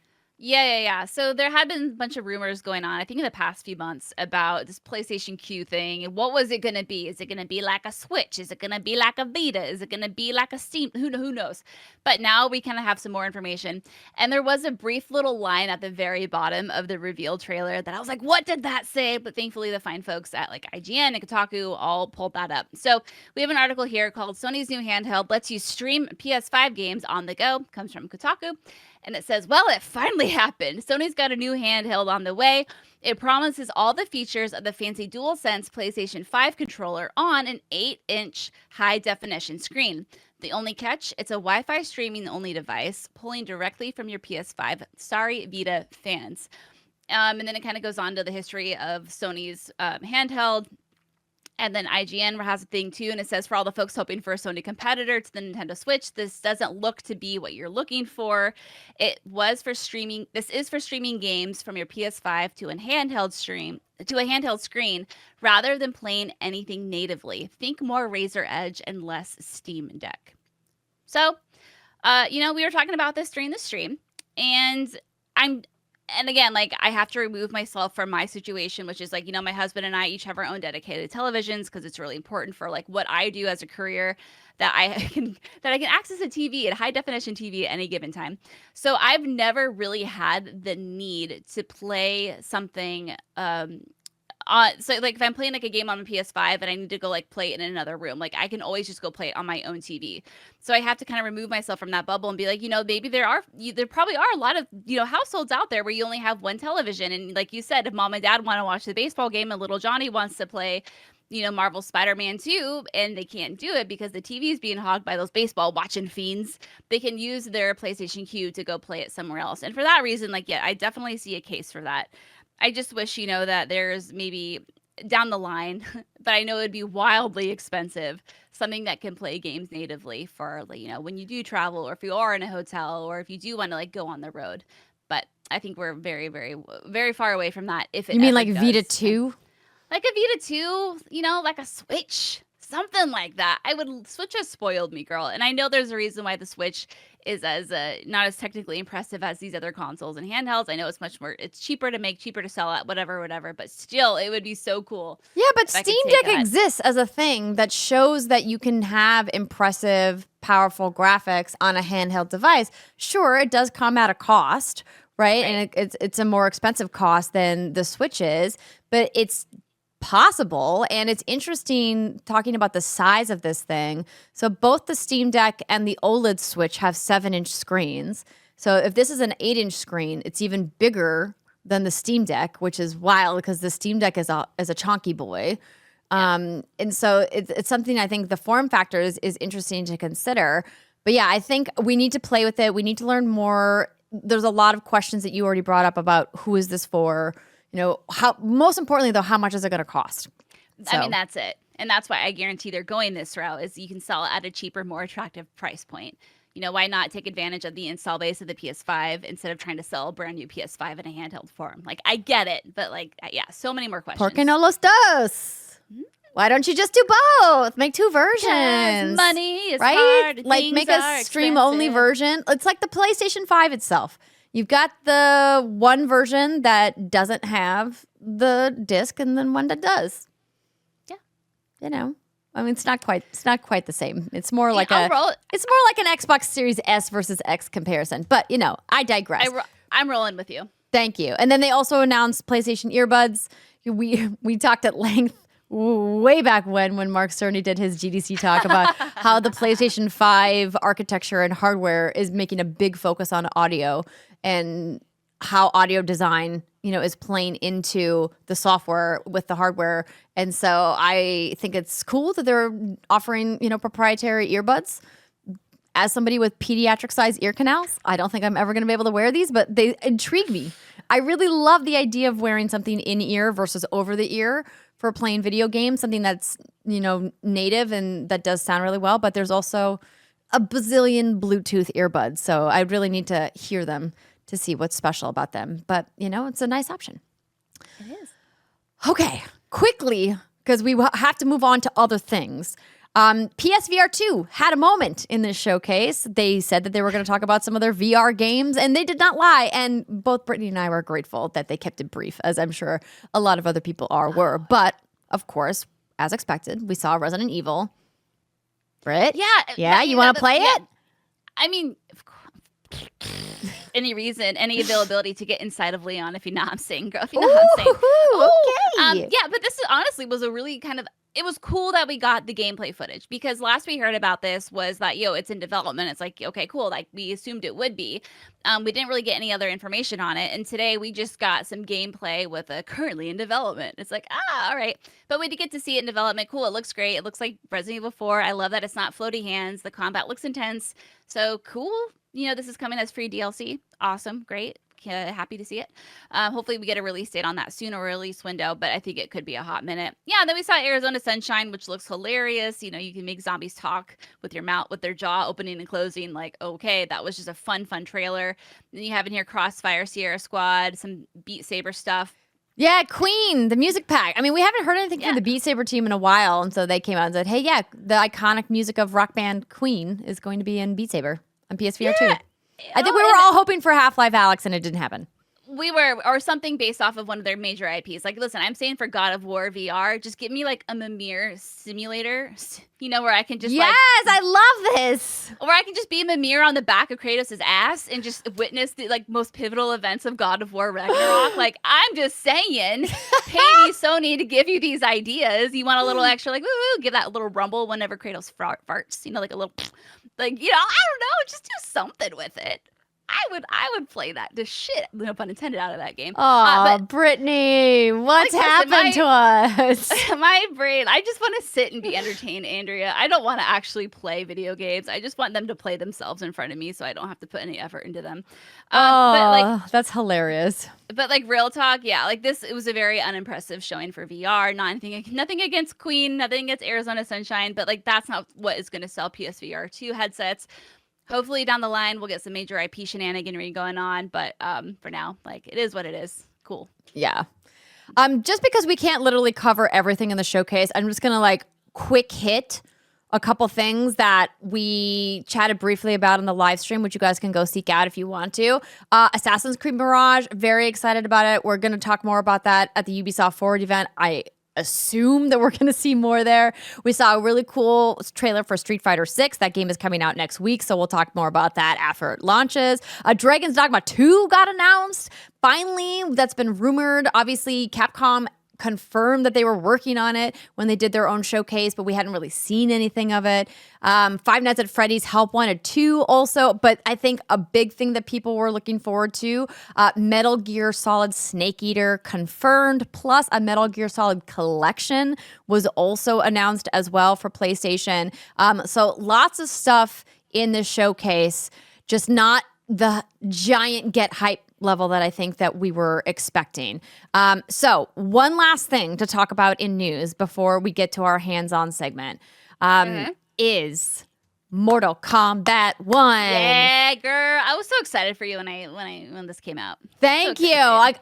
Yeah. So there had been a bunch of rumors going on, I think in the past few months, about this PlayStation Q thing. And what was it going to be? Is it going to be like a Switch? Is it going to be like a Vita? Is it going to be like a Steam? Who knows? But now we kind of have some more information. And there was a brief little line at the very bottom of the reveal trailer that I was like, what did that say? But thankfully, the fine folks at like IGN and Kotaku all pulled that up. So we have an article here called Sony's new handheld lets you stream PS5 games on the go. Comes from Kotaku. And it says, well, it finally happened. Sony's got a new handheld on the way. It promises all the features of the fancy DualSense PlayStation 5 controller on an 8-inch high-definition screen. The only catch, it's a Wi-Fi streaming-only device, pulling directly from your PS5. Sorry, Vita fans. And then it kind of goes on to the history of Sony's handheld. And then IGN has a thing too, and it says, for all the folks hoping for a Sony competitor to the Nintendo Switch, this doesn't look to be what you're looking for. This is for streaming games from your PS5 to a handheld screen rather than playing anything natively. Think more Razer Edge and less Steam Deck. So, we were talking about this during the stream, and again, like, I have to remove myself from my situation, which is like, my husband and I each have our own dedicated televisions because it's really important for like what I do as a career that I can access a TV, a high definition TV at any given time. So I've never really had the need to play something so like if I'm playing like a game on a PS5 and I need to go like play it in another room, like I can always just go play it on my own TV. So I have to kind of remove myself from that bubble and be like, maybe there probably are a lot of, households out there where you only have one television. And like you said, if mom and dad want to watch the baseball game and little Johnny wants to play, Marvel Spider-Man 2, and they can't do it because the TV is being hogged by those baseball watching fiends, they can use their PlayStation Q to go play it somewhere else. And for that reason, like, yeah, I definitely see a case for that. I just wish, that there's maybe down the line, but I know it'd be wildly expensive, something that can play games natively for, when you do travel, or if you are in a hotel, or if you do want to like go on the road. But I think we're very, very, very far away from that. If it, you mean like does. Vita 2? Like a Vita 2, like a Switch, something like that. Switch has spoiled me, girl. And I know there's a reason why the Switch is not as technically impressive as these other consoles and handhelds. I know it's cheaper to make, cheaper to sell at, whatever. But still, it would be so cool. Yeah, but Steam Deck exists as a thing that shows that you can have impressive, powerful graphics on a handheld device. Sure, it does come at a cost, right? And it's a more expensive cost than the Switch is, but it's possible. And it's interesting talking about the size of this thing. So both the Steam Deck and the OLED Switch have 7-inch screens. So if this is an 8-inch screen, it's even bigger than the Steam Deck, which is wild because the Steam Deck is a chonky boy. And so it's something I think the form factor is interesting to consider. But yeah, I think we need to play with it. We need to learn more. There's a lot of questions that you already brought up about who is this for? Most importantly, though, how much is it going to cost? I mean, that's it. And that's why I guarantee they're going this route, is you can sell it at a cheaper, more attractive price point. Why not take advantage of the install base of the PS5 instead of trying to sell a brand new PS5 in a handheld form? Like, I get it, but so many more questions. ¿Por qué no los dos? Why don't you just do both? Make 2 versions. Money is right? hard. Like, make a stream-only version. It's like the PlayStation 5 itself. You've got the one version that doesn't have the disc, and then one that does. Yeah. I mean, it's not quite the same. It's more like an Xbox Series S versus X comparison. But I digress. I'm rolling with you. Thank you. And then they also announced PlayStation earbuds. We talked at length way back when Mark Cerny did his GDC talk about how the PlayStation 5 architecture and hardware is making a big focus on audio, and how audio design, is playing into the software with the hardware. And so I think it's cool that they're offering, proprietary earbuds. As somebody with pediatric-sized ear canals, I don't think I'm ever going to be able to wear these, but they intrigue me. I really love the idea of wearing something in ear versus over the ear for playing video games, something that's, native and that does sound really well. But there's also a bazillion Bluetooth earbuds, so I really need to hear them to see what's special about them. But, it's a nice option. It is. Okay, quickly, because we have to move on to other things. PSVR 2 had a moment in this showcase. They said that they were going to talk about some of their VR games, and they did not lie. And both Brittany and I were grateful that they kept it brief, as I'm sure a lot of other people were. But, of course, as expected, we saw Resident Evil. Britt? Yeah. You want to play it? I mean, any reason, any availability to get inside of Leon, if you know what I'm saying, girl. If you know what I'm saying. Okay. But this honestly was a really it was cool that we got the gameplay footage, because last we heard about this was that, it's in development. It's like, okay, cool. Like, we assumed it would be. We didn't really get any other information on it. And today we just got some gameplay with a currently in development. It's like, all right. But we did get to see it in development. Cool. It looks great. It looks like Resident Evil 4. I love that it's not floaty hands. The combat looks intense. So cool. This is coming as free DLC. Awesome. Great. Happy to see it. Hopefully we get a release date on that soon, or a release window, but I think it could be a hot minute. Yeah, then we saw Arizona Sunshine, which looks hilarious. You can make zombies talk with your mouth, with their jaw opening and closing. Like, okay, that was just a fun trailer. Then you have in here Crossfire, Sierra Squad, some Beat Saber stuff. Yeah, Queen, the music pack. I mean, we haven't heard anything from the Beat Saber team in a while, and so they came out and said, hey, the iconic music of rock band Queen is going to be in Beat Saber on PSVR 2. I think we were all hoping for Half-Life Alyx, and it didn't happen. We were, or something based off of one of their major IPs. Like, listen, I'm saying for God of War VR, just give me like a Mimir simulator, where I can just I love this. Or I can just be Mimir on the back of Kratos' ass and just witness the most pivotal events of God of War Ragnarok. Like, I'm just saying, pay me Sony to give you these ideas. You want a little extra, like, woo, give that little rumble whenever Kratos farts, like a little, I don't know, just do something with it. I would play that the shit, no pun intended, out of that game. Oh, Brittany, what's happened to us? My brain, I just want to sit and be entertained, Andrea. I don't want to actually play video games. I just want them to play themselves in front of me, so I don't have to put any effort into them. But that's hilarious. But real talk, it was a very unimpressive showing for VR. Nothing against Queen, nothing against Arizona Sunshine, but that's not what is going to sell PSVR 2 headsets. Hopefully down the line we'll get some major IP shenaniganry going on, but for now, it is what it is. Cool. Yeah. Just because we can't literally cover everything in the showcase, I'm just gonna quick hit a couple things that we chatted briefly about in the live stream, which you guys can go seek out if you want to. Assassin's Creed Mirage, very excited about it. We're gonna talk more about that at the Ubisoft Forward event. I assume that we're going to see more there. We saw a really cool trailer for Street Fighter 6. That game is coming out next week, so we'll talk more about that after it launches. Dragon's Dogma 2 got announced. Finally, that's been rumored. Obviously, Capcom confirmed that they were working on it when they did their own showcase, but we hadn't really seen anything of it. Five Nights at Freddy's Help Wanted 2 also, but I think a big thing that people were looking forward to, Metal Gear Solid Snake Eater confirmed, plus a Metal Gear Solid collection was also announced as well for PlayStation. So lots of stuff in this showcase, just not the giant get hype level that I think that we were expecting. So one last thing to talk about in news before we get to our hands-on segment is Mortal Kombat 1. Yeah, girl. I was so excited for you when this came out. Thank you. Like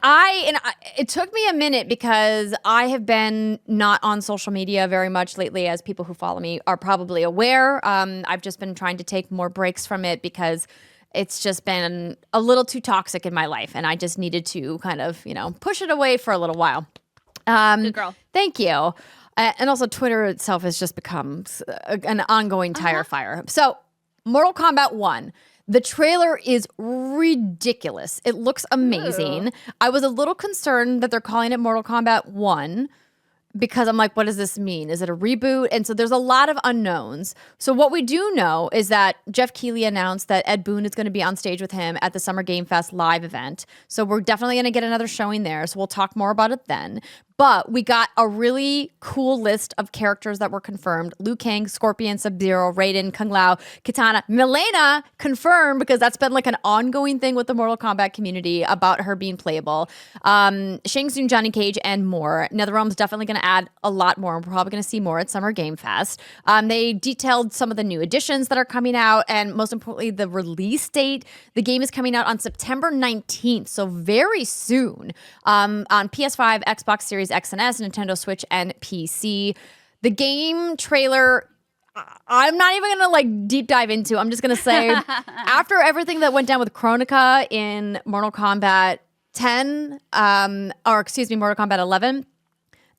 it took me a minute because I have been not on social media very much lately, as people who follow me are probably aware. I've just been trying to take more breaks from it because it's just been a little too toxic in my life, and I just needed to kind of, push it away for a little while. Good girl. Thank you. And also, Twitter itself has just become an ongoing tire fire. So, Mortal Kombat 1. The trailer is ridiculous. It looks amazing. Ooh. I was a little concerned that they're calling it Mortal Kombat 1 because I'm like, what does this mean? Is it a reboot? And so there's a lot of unknowns. So what we do know is that Jeff Keighley announced that Ed Boon is going to be on stage with him at the Summer Game Fest live event. So we're definitely going to get another showing there. So we'll talk more about it then. But we got a really cool list of characters that were confirmed. Liu Kang, Scorpion, Sub-Zero, Raiden, Kung Lao, Kitana, Milena confirmed because that's been like an ongoing thing with the Mortal Kombat community about her being playable. Shang Tsung, Johnny Cage, and more. NetherRealm's definitely going to add a lot more. We're probably going to see more at Summer Game Fest. They detailed some of the new additions that are coming out, and most importantly, the release date. The game is coming out on September 19th, so very soon, on PS5, Xbox Series X and S, Nintendo Switch, and PC. The game trailer, I'm not even gonna deep dive into. I'm just gonna say, after everything that went down with Kronika in Mortal Kombat 10, Mortal Kombat 11,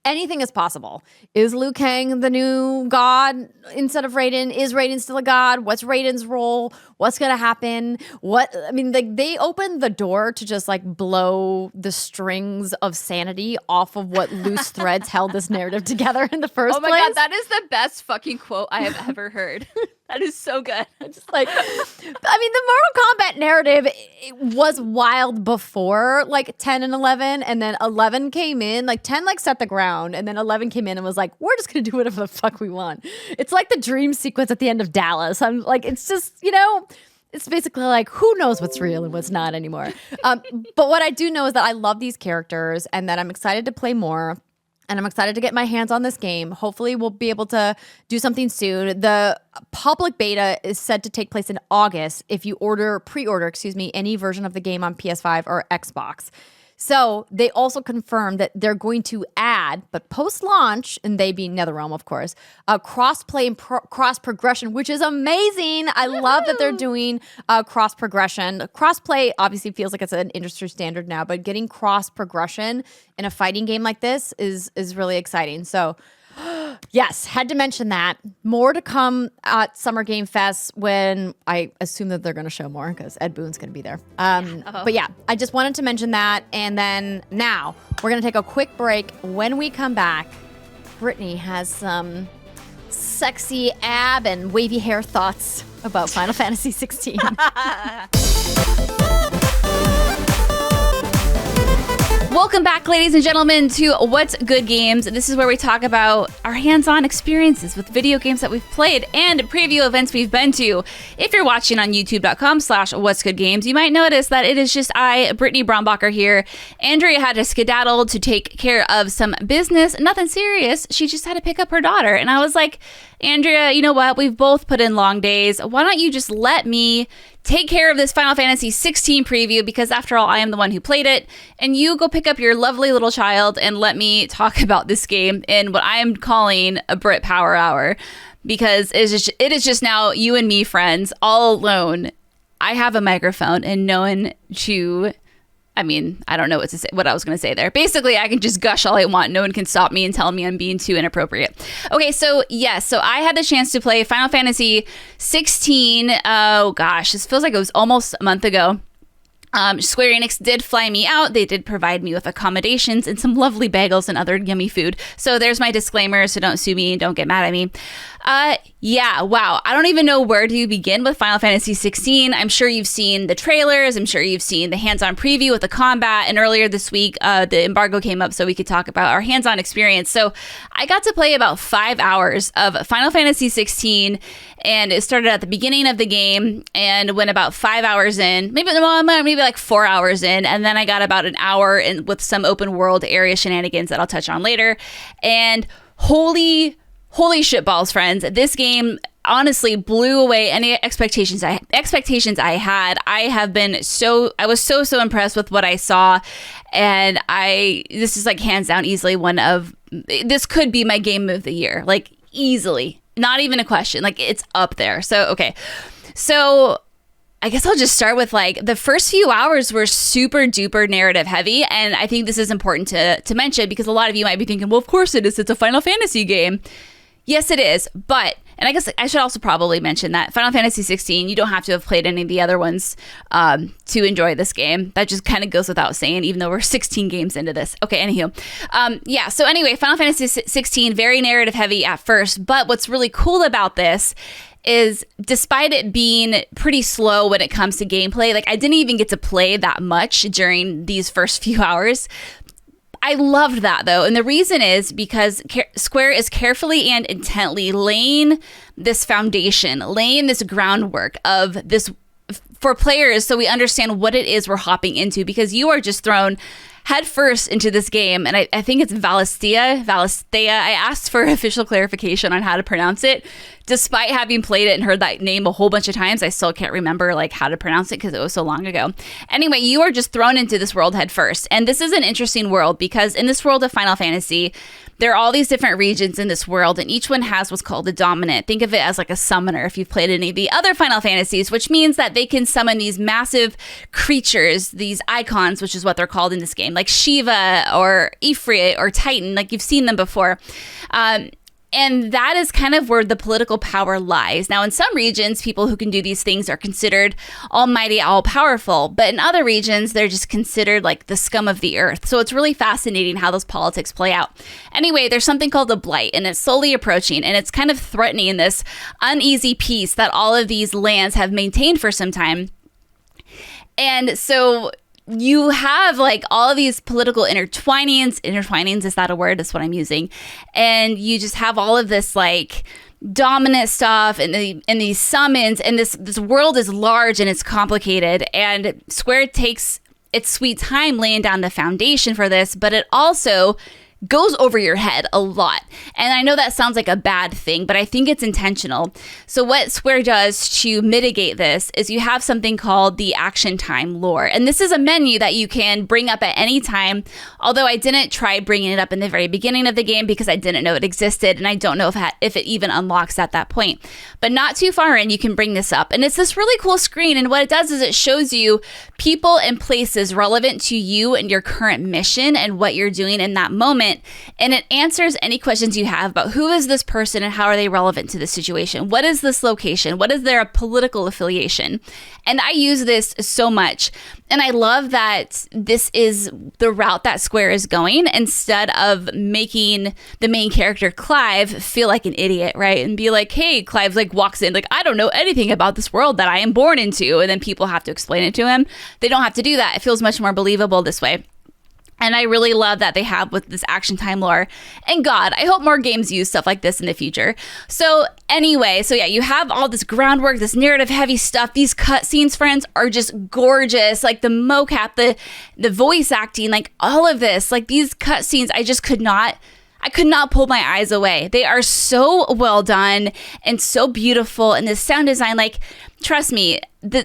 anything is possible. Is Liu Kang the new god instead of Raiden? Is Raiden still a god? What's Raiden's role? What's going to happen? They opened the door to just blow the strings of sanity off of what loose threads held this narrative together in the first place. Oh my God, that is the best fucking quote I have ever heard. That is so good. Just the Mortal Kombat narrative, it was wild before 10 and 11, and then 11 came in, 10 set the ground, and then 11 came in and was like, we're just gonna do whatever the fuck we want. It's like the dream sequence at the end of Dallas. I'm like, it's just, it's basically who knows what's real and what's not anymore. But what I do know is that I love these characters and that I'm excited to play more. And I'm excited to get my hands on this game. Hopefully, we'll be able to do something soon. The public beta is said to take place in August if you pre-order any version of the game on PS5 or Xbox. So they also confirmed that they're going to add, but post-launch, and they being NetherRealm, of course, cross-play and cross-progression, which is amazing. I love that they're doing cross-progression. Cross-play obviously feels like it's an industry standard now, but getting cross-progression in a fighting game like this is really exciting. So yes, had to mention that. More to come at Summer Game Fest when I assume that they're going to show more because Ed Boon's going to be there. But yeah, I just wanted to mention that. And then now we're going to take a quick break. When we come back, Brittany has some sexy ab and wavy hair thoughts about Final Fantasy XVI. Welcome back, ladies and gentlemen, to What's Good Games. This is where we talk about our hands-on experiences with video games that we've played and preview events we've been to. If you're watching on youtube.com/whatsgoodgames, you might notice that it is just I, Brittany Brombacher here. Andrea had to skedaddle to take care of some business, nothing serious. She just had to pick up her daughter. And I was like, Andrea, you know what? We've both put in long days. Why don't you just let me take care of this Final Fantasy XVI preview, because after all, I am the one who played it, and you go pick up your lovely little child and let me talk about this game in what I am calling a Brit Power Hour, because it is just now you and me, friends, all alone. I have a microphone and no one to... I don't know what I was going to say there. Basically, I can just gush all I want. No one can stop me and tell me I'm being too inappropriate. Okay, so yes, so I had the chance to play Final Fantasy 16. Oh gosh, this feels like it was almost a month ago. Square Enix did fly me out. They did provide me with accommodations and some lovely bagels and other yummy food. So there's my disclaimer, so don't sue me and don't get mad at me. Yeah, wow. I don't even know where to begin with Final Fantasy XVI. I'm sure you've seen the trailers. I'm sure you've seen the hands-on preview with the combat. And earlier this week, the embargo came up so we could talk about our hands-on experience. So I got to play about 5 hours of Final Fantasy XVI, and it started at the beginning of the game and went about 5 hours in, maybe like 4 hours in. And then I got about an hour in with some open world area shenanigans that I'll touch on later. And holy shitballs, friends. This game honestly blew away any expectations I had. I was so impressed with what I saw. And this is like hands down easily this could be my game of the year. Like easily. Not even a question. Like it's up there. So, okay. So I guess I'll just start with like the first few hours were super duper narrative heavy. And I think this is important to mention because a lot of you might be thinking, well, of course it is. It's a Final Fantasy game. Yes, it is. But, and I guess I should also probably mention that Final Fantasy XVI, you don't have to have played any of the other ones to enjoy this game. That just kind of goes without saying, even though we're 16 games into this. Okay, anywho. Yeah, so anyway, Final Fantasy XVI, very narrative heavy at first. But what's really cool about this is despite it being pretty slow when it comes to gameplay, like I didn't even get to play that much during these first few hours. I loved that though. And the reason is because Square is carefully and intently laying this foundation, laying this groundwork of this for players so we understand what it is we're hopping into, because you are just thrown head first into this game. And I think it's Valisthea. I asked for official clarification on how to pronounce it. Despite having played it and heard that name a whole bunch of times, I still can't remember like how to pronounce it because it was so long ago. Anyway, you are just thrown into this world head first. And this is an interesting world because in this world of Final Fantasy, there are all these different regions in this world, and each one has what's called a dominant. Think of it as like a summoner if you've played any of the other Final Fantasies, which means that they can summon these massive creatures, these icons, which is what they're called in this game, like Shiva or Ifrit or Titan, like you've seen them before. And that is kind of where the political power lies. Now, in some regions, people who can do these things are considered almighty, all-powerful. But in other regions, they're just considered like the scum of the earth. So it's really fascinating how those politics play out. Anyway, there's something called the Blight, and it's slowly approaching. And it's kind of threatening this uneasy peace that all of these lands have maintained for some time. And so you have like all of these political intertwinings, is that a word? That's what I'm using. And you just have all of this like dominant stuff and these summons, and this world is large and it's complicated, and Square takes its sweet time laying down the foundation for this, but it also goes over your head a lot. And I know that sounds like a bad thing, but I think it's intentional. So what Square does to mitigate this is you have something called the action time lore. And this is a menu that you can bring up at any time, although I didn't try bringing it up in the very beginning of the game because I didn't know it existed, and I don't know if it even unlocks at that point. But not too far in, you can bring this up. And it's this really cool screen, and what it does is it shows you people and places relevant to you and your current mission and what you're doing in that moment. And it answers any questions you have about who is this person and how are they relevant to the situation? What is this location? What is their political affiliation? And I use this so much. And I love that this is the route that Square is going, instead of making the main character Clive feel like an idiot, right? And be like, hey, Clive like walks in like, I don't know anything about this world that I am born into. And then people have to explain it to him. They don't have to do that. It feels much more believable this way. And I really love that they have with this action time lore. And God, I hope more games use stuff like this in the future. So anyway, so yeah, you have all this groundwork, this narrative heavy stuff. These cutscenes, friends, are just gorgeous. Like the mocap, the voice acting, like all of this, like these cutscenes, I could not pull my eyes away. They are so well done and so beautiful. And the sound design, like, trust me, the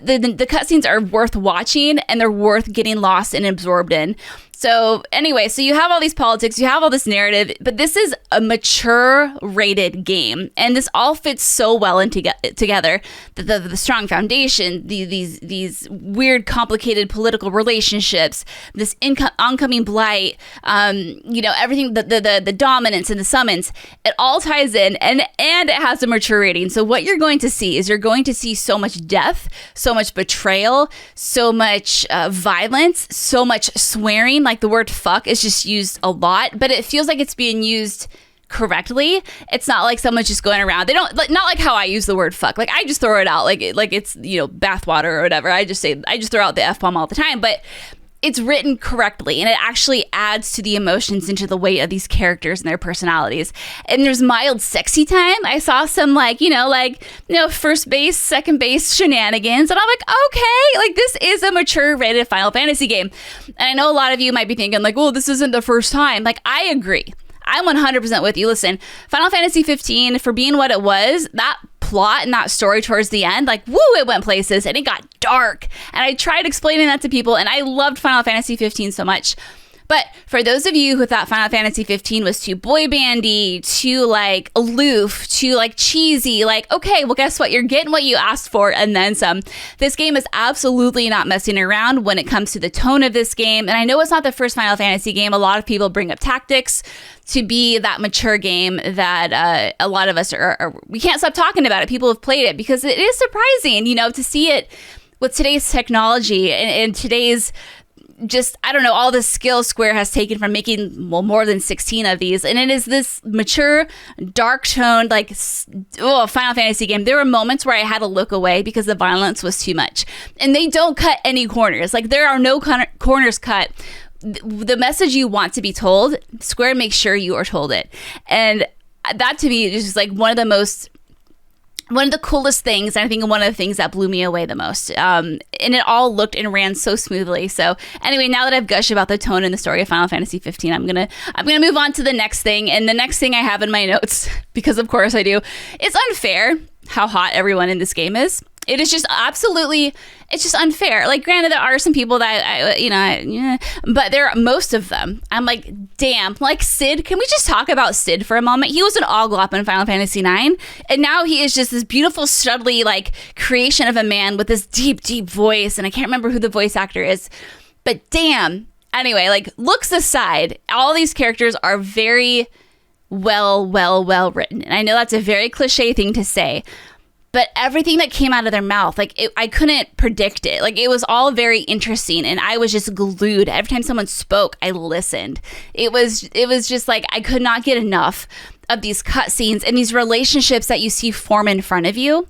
cutscenes are worth watching, and they're worth getting lost and absorbed in. So anyway, so you have all these politics, you have all this narrative, but this is a mature rated game, and this all fits so well together. The strong foundation, these weird, complicated political relationships, this oncoming blight, everything, the dominance and the summons, it all ties in, and it has a mature rating. So what you're going to see is you're going to see so much death, so much betrayal, so much violence, so much swearing. Like the word fuck is just used a lot, but it feels like it's being used correctly. It's not like someone's just going around. They don't not like how I use the word fuck. Like I just throw it out like it's, you know, bathwater or whatever. I just throw out the F-bomb all the time, but it's written correctly and it actually adds to the emotions into the weight of these characters and their personalities. And there's mild sexy time. I saw some first base, second base shenanigans, and I'm like, okay, like this is a mature rated Final Fantasy game. And I know a lot of you might be thinking like, well, this isn't the first time. Like, I agree. I'm 100% with you. Listen, Final Fantasy 15, for being what it was, that plot and that story towards the end, like, woo, it went places and it got dark. And I tried explaining that to people, and I loved Final Fantasy 15 so much. But for those of you who thought Final Fantasy 15 was too boy bandy, too like aloof, too like cheesy, like, okay, well, guess what? You're getting what you asked for and then some. This game is absolutely not messing around when it comes to the tone of this game. And I know it's not the first Final Fantasy game. A lot of people bring up Tactics to be that mature game that a lot of us we can't stop talking about it. People have played it because it is surprising, you know, to see it with today's technology and today's just, I don't know, all the skill Square has taken from making more than 16 of these. And it is this mature, dark toned, like, Final Fantasy game. There were moments where I had to look away because the violence was too much. And they don't cut any corners. Like, there are no corners cut. The message you want to be told, Square makes sure you are told it. And that to me is just like one of the coolest things, and I think one of the things that blew me away the most. And it all looked and ran so smoothly. So anyway, now that I've gushed about the tone and the story of Final Fantasy 15, I'm gonna move on to the next thing. And the next thing I have in my notes, because of course I do, it's unfair how hot everyone in this game is. It is just absolutely, it's just unfair. Like, granted, there are some people that, but there are most of them. I'm like, damn, like Sid. Can we just talk about Sid for a moment? He was an Oglop in Final Fantasy IX, and now he is just this beautiful, studly, like, creation of a man with this deep, deep voice. And I can't remember who the voice actor is, but damn. Anyway, like, looks aside, all these characters are very well written. And I know that's a very cliche thing to say, but everything that came out of their mouth, like, I couldn't predict it. Like, it was all very interesting, and I was just glued. Every time someone spoke, I listened. It was just like I could not get enough of these cutscenes and these relationships that you see form in front of you.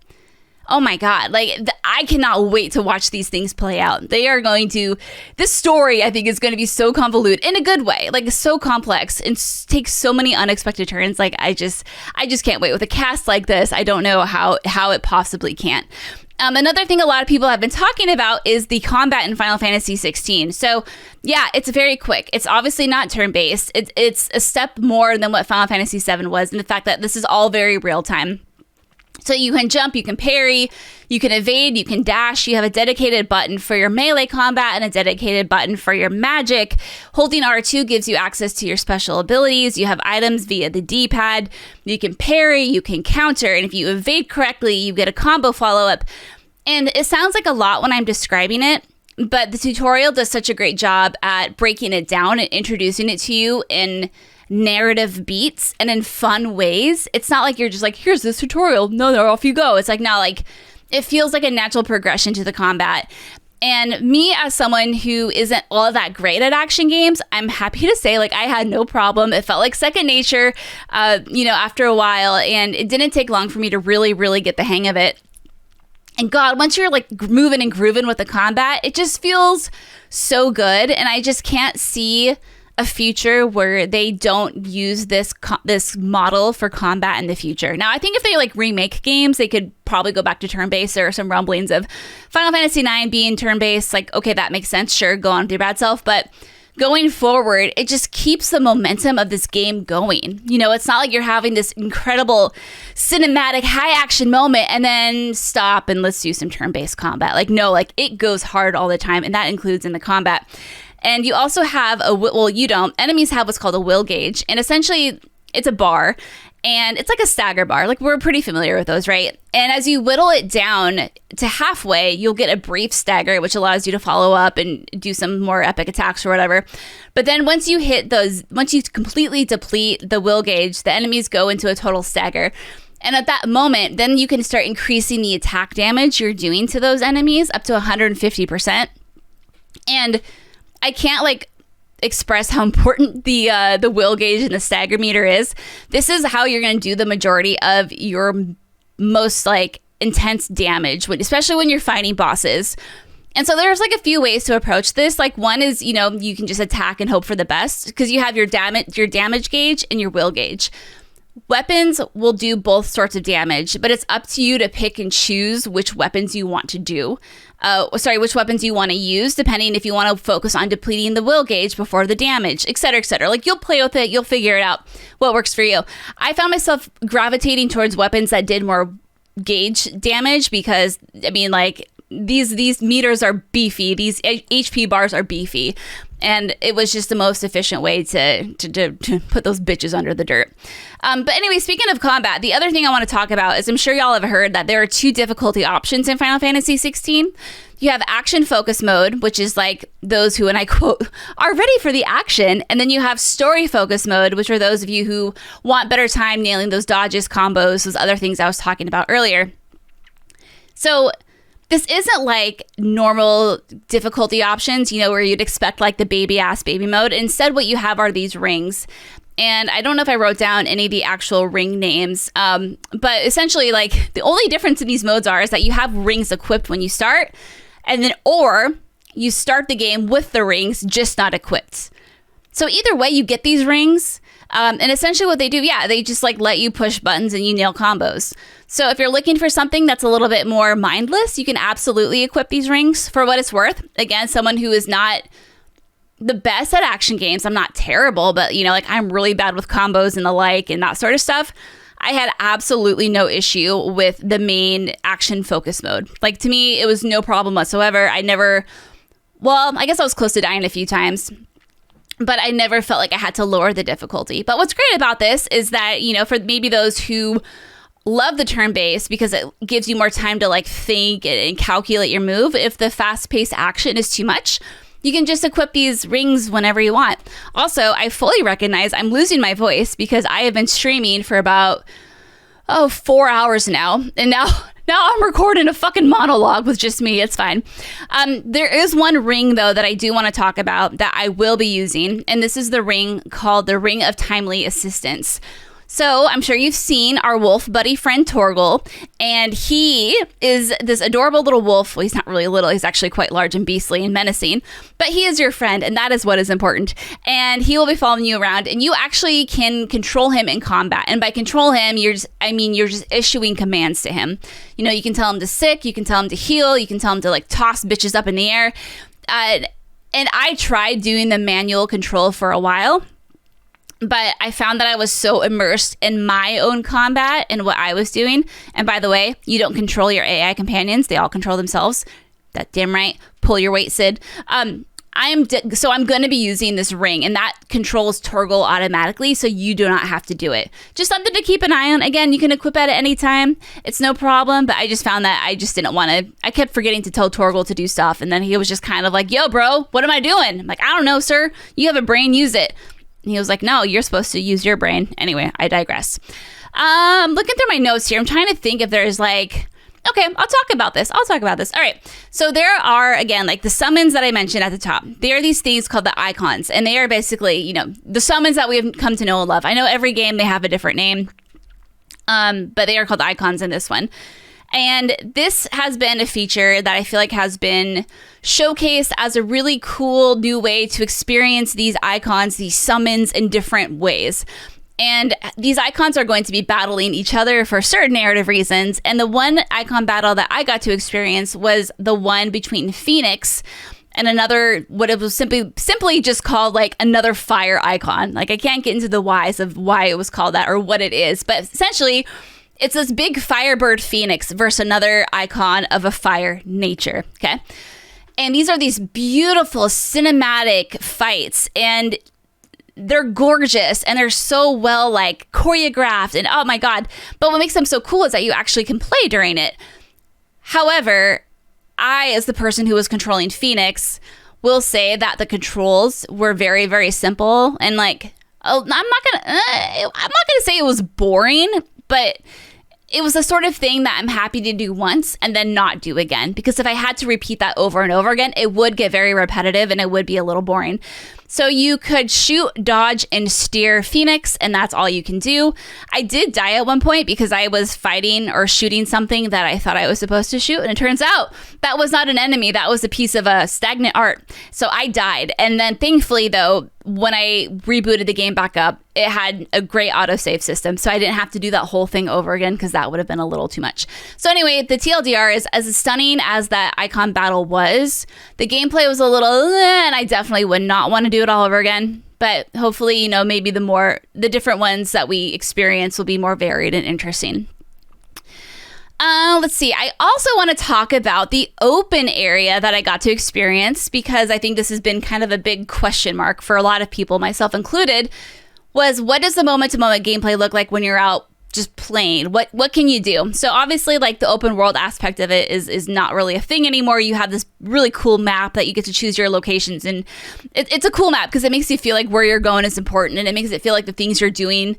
Oh my God, like, I cannot wait to watch these things play out. This story, I think, is going to be so convoluted in a good way, like, so complex and takes so many unexpected turns. Like, I just can't wait. With a cast like this, I don't know how it possibly can't. Another thing a lot of people have been talking about is the combat in Final Fantasy XVI. So yeah, it's very quick. It's obviously not turn-based. It's a step more than what Final Fantasy VII was, in the fact that this is all very real time. So you can jump, you can parry, you can evade, you can dash. You have a dedicated button for your melee combat and a dedicated button for your magic. Holding R2 gives you access to your special abilities. You have items via the D-pad. You can parry, you can counter, and if you evade correctly, you get a combo follow-up. And it sounds like a lot when I'm describing it, but the tutorial does such a great job at breaking it down and introducing it to you in narrative beats and in fun ways. It's not like you're just like, here's this tutorial, no, off you go. It's like, now, like, it feels like a natural progression to the combat. And me, as someone who isn't all that great at action games, I'm happy to say, like, I had no problem. It felt like second nature, after a while, and it didn't take long for me to really, really get the hang of it. And God, once you're like moving and grooving with the combat, it just feels so good. And I just can't see a future where they don't use this model for combat in the future. Now, I think if they like remake games, they could probably go back to turn-based. There are some rumblings of Final Fantasy IX being turn-based. Like, okay, that makes sense. Sure, go on with your bad self. But going forward, it just keeps the momentum of this game going. You know, it's not like you're having this incredible cinematic high action moment and then stop and let's do some turn-based combat. Like, no, like, it goes hard all the time, and that includes in the combat. And you also have enemies have what's called a will gauge, and essentially it's a bar, and it's like a stagger bar. Like, we're pretty familiar with those, right? And as you whittle it down to halfway, you'll get a brief stagger, which allows you to follow up and do some more epic attacks or whatever. But then once you completely deplete the will gauge, the enemies go into a total stagger. And at that moment, then you can start increasing the attack damage you're doing to those enemies up to 150%. And I can't, like, express how important the will gauge and the stagger meter is, this is how you're going to do the majority of your most like intense damage, especially when you're fighting bosses. And so there's like a few ways to approach this. Like one is, you know, you can just attack and hope for the best because you have your damage gauge and your will gauge. Weapons will do both sorts of damage, but it's up to you to pick and choose which weapons you want to do. Which weapons you want to use, depending if you want to focus on depleting the will gauge before the damage, et cetera, et cetera. Like, you'll play with it, you'll figure it out, what works for you. I found myself gravitating towards weapons that did more gauge damage because, I mean, like, these meters are beefy, these HP bars are beefy, and it was just the most efficient way to put those bitches under the dirt. But anyway, speaking of combat, the other thing I want to talk about is I'm sure y'all have heard that there are 2 difficulty options in Final Fantasy XVI. You have action focus mode, which is like those who, and I quote, are ready for the action. And then you have story focus mode, which are those of you who want better time nailing those dodges, combos, those other things I was talking about earlier. So this isn't like normal difficulty options, you know, where you'd expect like the baby mode. Instead, what you have are these rings. And I don't know if I wrote down any of the actual ring names, but essentially like the only difference in these modes is that you have rings equipped when you start, and then or you start the game with the rings, just not equipped. So either way, you get these rings. And essentially what they do, they just like let you push buttons and you nail combos. So if you're looking for something that's a little bit more mindless, you can absolutely equip these rings for what it's worth. Again, someone who is not the best at action games, I'm not terrible, but you know, like I'm really bad with combos and the like and that sort of stuff. I had absolutely no issue with the main action focus mode. Like to me, it was no problem whatsoever. I guess I was close to dying a few times, but I never felt like I had to lower the difficulty. But what's great about this is that, you know, for maybe those who love the turn-based because it gives you more time to like think and calculate your move, if the fast-paced action is too much, you can just equip these rings whenever you want. Also, I fully recognize I'm losing my voice because I have been streaming for about 4 hours now, and now I'm recording a fucking monologue with just me. It's fine. There is one ring, though, that I do want to talk about that I will be using, and this is the ring called the Ring of Timely Assistance. So I'm sure you've seen our wolf buddy friend Torgal, and he is this adorable little wolf. Well, he's not really little. He's actually quite large and beastly and menacing, but he is your friend, and that is what is important. And he will be following you around, and you actually can control him in combat. And by control him, you're just issuing commands to him. You know, you can tell him to sick, you can tell him to heal, you can tell him to like toss bitches up in the air. And I tried doing the manual control for a while, but I found that I was so immersed in my own combat and what I was doing. And by the way, you don't control your AI companions. They all control themselves. That damn right. Pull your weight, Sid. So I'm going to be using this ring, and that controls Torgal automatically, so you do not have to do it. Just something to keep an eye on. Again, you can equip it at any time. It's no problem, but I just found that I just didn't want to. I kept forgetting to tell Torgal to do stuff, and then he was just kind of like, yo, bro, what am I doing? I'm like, I don't know, sir. You have a brain, use it. And he was like, no, you're supposed to use your brain. Anyway, I digress. Looking through my notes here, I'm trying to think if there's like, okay, I'll talk about this. All right. So there are, again, like the summons that I mentioned at the top. There are these things called the icons, and they are basically, you know, the summons that we've come to know and love. I know every game they have a different name, but they are called icons in this one. And this has been a feature that I feel like has been showcased as a really cool new way to experience these icons, these summons in different ways. And these icons are going to be battling each other for certain narrative reasons. And the one icon battle that I got to experience was the one between Phoenix and another, what it was simply just called like another fire icon. Like I can't get into the whys of why it was called that or what it is, but essentially it's this big firebird Phoenix versus another icon of a fire nature, okay? And these are these beautiful cinematic fights, and they're gorgeous, and they're so well like choreographed, and oh my God. But what makes them so cool is that you actually can play during it. However, I, as the person who was controlling Phoenix, will say that the controls were very, very simple, and like, I'm not gonna say it was boring, but it was the sort of thing that I'm happy to do once and then not do again. Because if I had to repeat that over and over again, it would get very repetitive and it would be a little boring. So you could shoot, dodge, and steer Phoenix, and that's all you can do. I did die at one point because I was fighting or shooting something that I thought I was supposed to shoot, and it turns out that was not an enemy. That was a piece of stagnant art. So I died. And then thankfully, though, when I rebooted the game back up, it had a great autosave system. So I didn't have to do that whole thing over again because that would have been a little too much. So anyway, the TLDR is, as stunning as that icon battle was, the gameplay was a little, and I definitely would not want to do it all over again. But hopefully, you know, maybe the different ones that we experience will be more varied and interesting. Let's see. I also want to talk about the open area that I got to experience, because I think this has been kind of a big question mark for a lot of people, myself included, was what does the moment-to-moment gameplay look like when you're out just playing? What can you do? So obviously, like, the open world aspect of it is not really a thing anymore. You have this really cool map that you get to choose your locations, and it's a cool map because it makes you feel like where you're going is important, and it makes it feel like the things you're doing,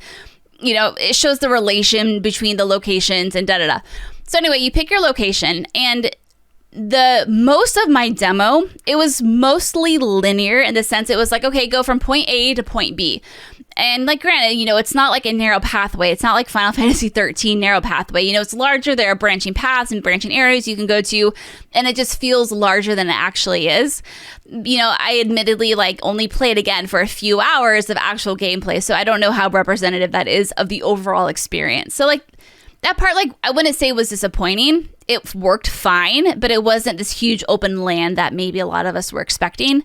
you know, it shows the relation between the locations and da-da-da. So anyway, you pick your location, and the most of my demo, it was mostly linear in the sense it was like, okay, go from point A to point B. And like, granted, you know, it's not like a narrow pathway. It's not like Final Fantasy XIII narrow pathway. You know, it's larger. There are branching paths and branching areas you can go to, and it just feels larger than it actually is. You know, I admittedly like only played again for a few hours of actual gameplay, so I don't know how representative that is of the overall experience. So like, that part, like, I wouldn't say was disappointing. It worked fine, but it wasn't this huge open land that maybe a lot of us were expecting.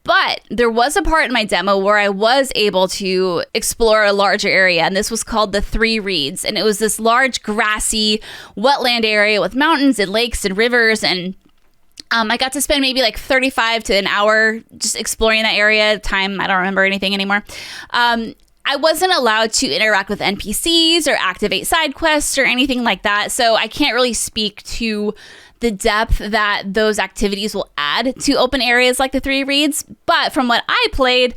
But there was a part in my demo where I was able to explore a larger area, and this was called the Three Reeds. And it was this large grassy wetland area with mountains and lakes and rivers, and I got to spend maybe like 35 to an hour just exploring that area. Time, I don't remember anything anymore. I wasn't allowed to interact with NPCs or activate side quests or anything like that, so I can't really speak to the depth that those activities will add to open areas like the Three Reeds. But from what I played,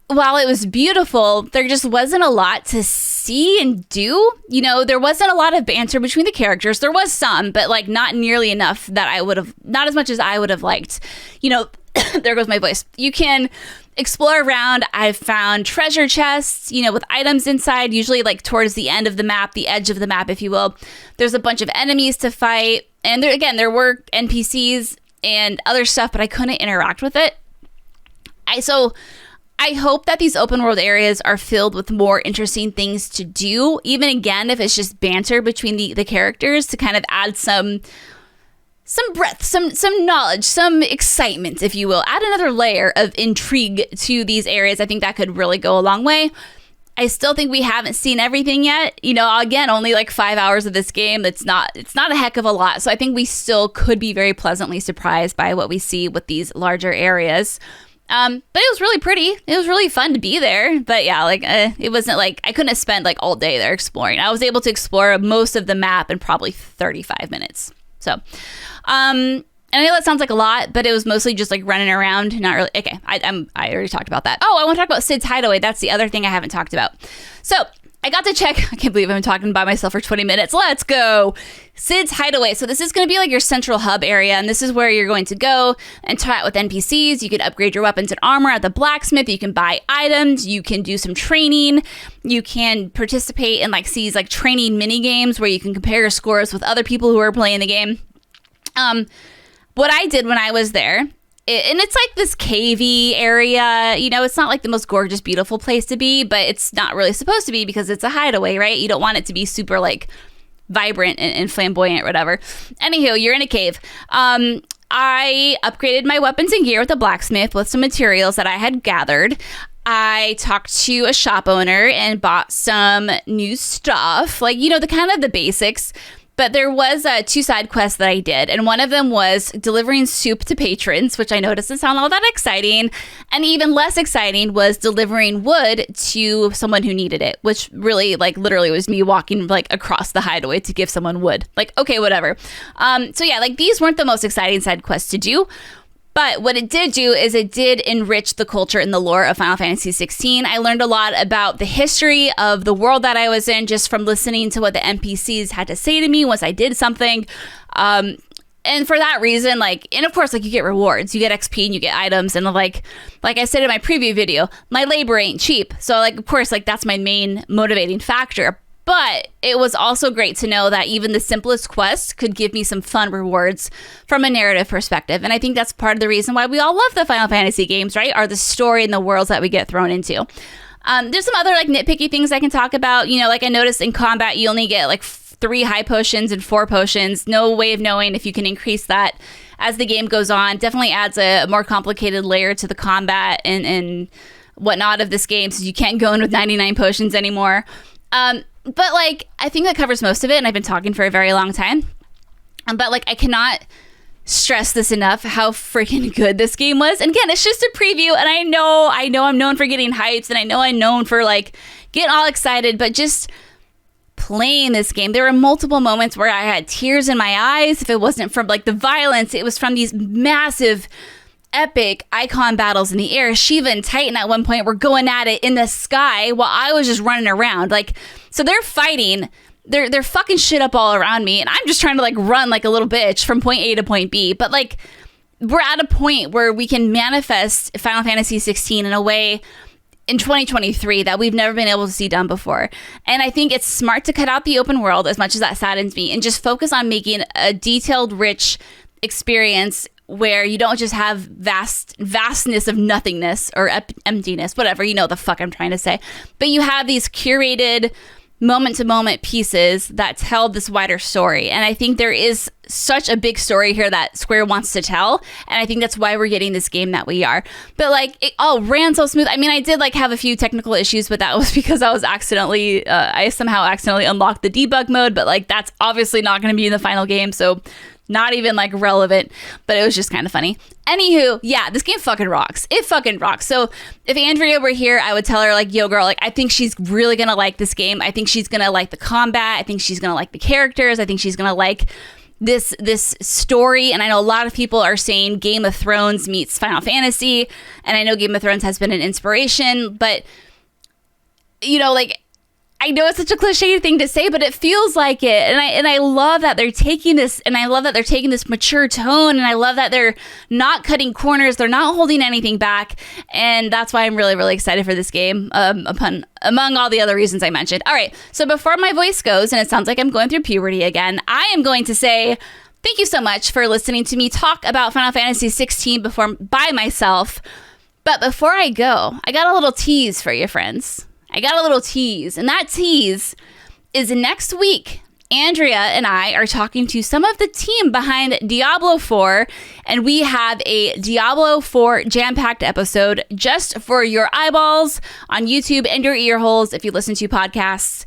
while it was beautiful, there just wasn't a lot to see and do. You know, there wasn't a lot of banter between the characters. There was some, but like not nearly enough that I would have, not as much as I would have liked. You know, there goes my voice. You can explore around. I've found treasure chests, you know, with items inside, usually like towards the end of the map, the edge of the map, if you will. There's a bunch of enemies to fight. And there were NPCs and other stuff, but I couldn't interact with it. So I hope that these open world areas are filled with more interesting things to do, even again, if it's just banter between the characters, to kind of add some breadth, some knowledge, some excitement, if you will. Add another layer of intrigue to these areas. I think that could really go a long way. I still think we haven't seen everything yet. You know, again, only like 5 hours of this game. It's not a heck of a lot. So I think we still could be very pleasantly surprised by what we see with these larger areas. But it was really pretty. It was really fun to be there. But yeah, like it wasn't like I couldn't have spent like all day there exploring. I was able to explore most of the map in probably 35 minutes. So, and I know that sounds like a lot, but it was mostly just like running around. Not really. Okay, I already talked about that. Oh, I want to talk about Sid's Hideaway. That's the other thing I haven't talked about. So I got to check. I can't believe I've been talking by myself for 20 minutes. Let's go. Sid's Hideaway. So this is going to be like your central hub area, and this is where you're going to go and chat with NPCs. You can upgrade your weapons and armor at the blacksmith. You can buy items. You can do some training. You can participate in like these like training mini games where you can compare your scores with other people who are playing the game. What I did when I was there, and it's like this cavey area, you know, it's not like the most gorgeous, beautiful place to be, but it's not really supposed to be because it's a hideaway, right? You don't want it to be super like vibrant and flamboyant or whatever. Anywho, you're in a cave. I upgraded my weapons and gear with the blacksmith with some materials that I had gathered. I talked to a shop owner and bought some new stuff, like, you know, the kind of the basics. But there was 2 side quests that I did, and one of them was delivering soup to patrons, which I know doesn't sound all that exciting. And even less exciting was delivering wood to someone who needed it, which really, like, literally was me walking, like, across the hideaway to give someone wood. Like, okay, whatever. So yeah, like, these weren't the most exciting side quests to do. But what it did do is it did enrich the culture and the lore of Final Fantasy XVI. I learned a lot about the history of the world that I was in just from listening to what the NPCs had to say to me once I did something. And for that reason, like, and of course, like, you get rewards, you get XP, and you get items, and like I said in my preview video, my labor ain't cheap. So, like, of course, like, that's my main motivating factor. But it was also great to know that even the simplest quest could give me some fun rewards from a narrative perspective. And I think that's part of the reason why we all love the Final Fantasy games, right? Are the story and the worlds that we get thrown into. There's some other like nitpicky things I can talk about. You know, like I noticed in combat, you only get like 3 high potions and 4 potions. No way of knowing if you can increase that as the game goes on. Definitely adds a more complicated layer to the combat and whatnot of this game, so you can't go in with 99 potions anymore. But like, I think that covers most of it, and I've been talking for a very long time. But like, I cannot stress this enough how freaking good this game was. And again, it's just a preview, and I know I'm known for getting hyped, and I know I'm known for like getting all excited, but just playing this game, there were multiple moments where I had tears in my eyes. If it wasn't from like the violence, it was from these massive epic icon battles in the air. Shiva and Titan at one point were going at it in the sky while I was just running around. Like, so they're fighting, they're fucking shit up all around me, and I'm just trying to like run like a little bitch from point A to point B. But like, we're at a point where we can manifest Final Fantasy XVI in a way in 2023 that we've never been able to see done before. And I think it's smart to cut out the open world, as much as that saddens me, and just focus on making a detailed, rich experience where you don't just have vastness of nothingness or emptiness, whatever, you know the fuck I'm trying to say. But you have these curated moment-to-moment pieces that tell this wider story. And I think there is such a big story here that Square wants to tell. And I think that's why we're getting this game that we are. But like, it all ran so smooth. I mean, I did like have a few technical issues, but that was because I was I somehow accidentally unlocked the debug mode. But like, that's obviously not going to be in the final game. So not even like relevant, but it was just kind of funny. Anywho, yeah, this game fucking rocks. It fucking rocks. So if Andrea were here, I would tell her like, yo girl, like I think she's really gonna like this game. I think she's gonna like the combat. I think she's gonna like the characters. I think she's gonna like this story. And I know a lot of people are saying Game of Thrones meets Final Fantasy, and I know Game of Thrones has been an inspiration, but you know, like, I know it's such a cliche thing to say, but it feels like it. And I love that they're taking this, and I love that they're taking this mature tone, and I love that they're not cutting corners. They're not holding anything back. And that's why I'm really, really excited for this game, among all the other reasons I mentioned. All right. So before my voice goes, and it sounds like I'm going through puberty again, I am going to say thank you so much for listening to me talk about Final Fantasy XVI by myself. But before I go, I got a little tease for you, friends. And that tease is next week. Andrea and I are talking to some of the team behind Diablo 4, and we have a Diablo 4 jam-packed episode just for your eyeballs on YouTube and your ear holes if you listen to podcasts,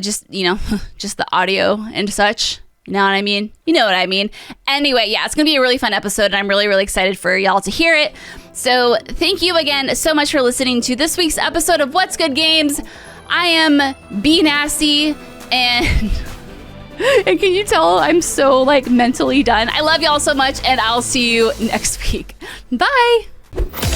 just the audio and such. You know what I mean? You know what I mean. Anyway, yeah, it's going to be a really fun episode, and I'm really, really excited for y'all to hear it. So thank you again so much for listening to this week's episode of What's Good Games. I am B Nasty, and can you tell I'm so like mentally done? I love y'all so much, and I'll see you next week. Bye.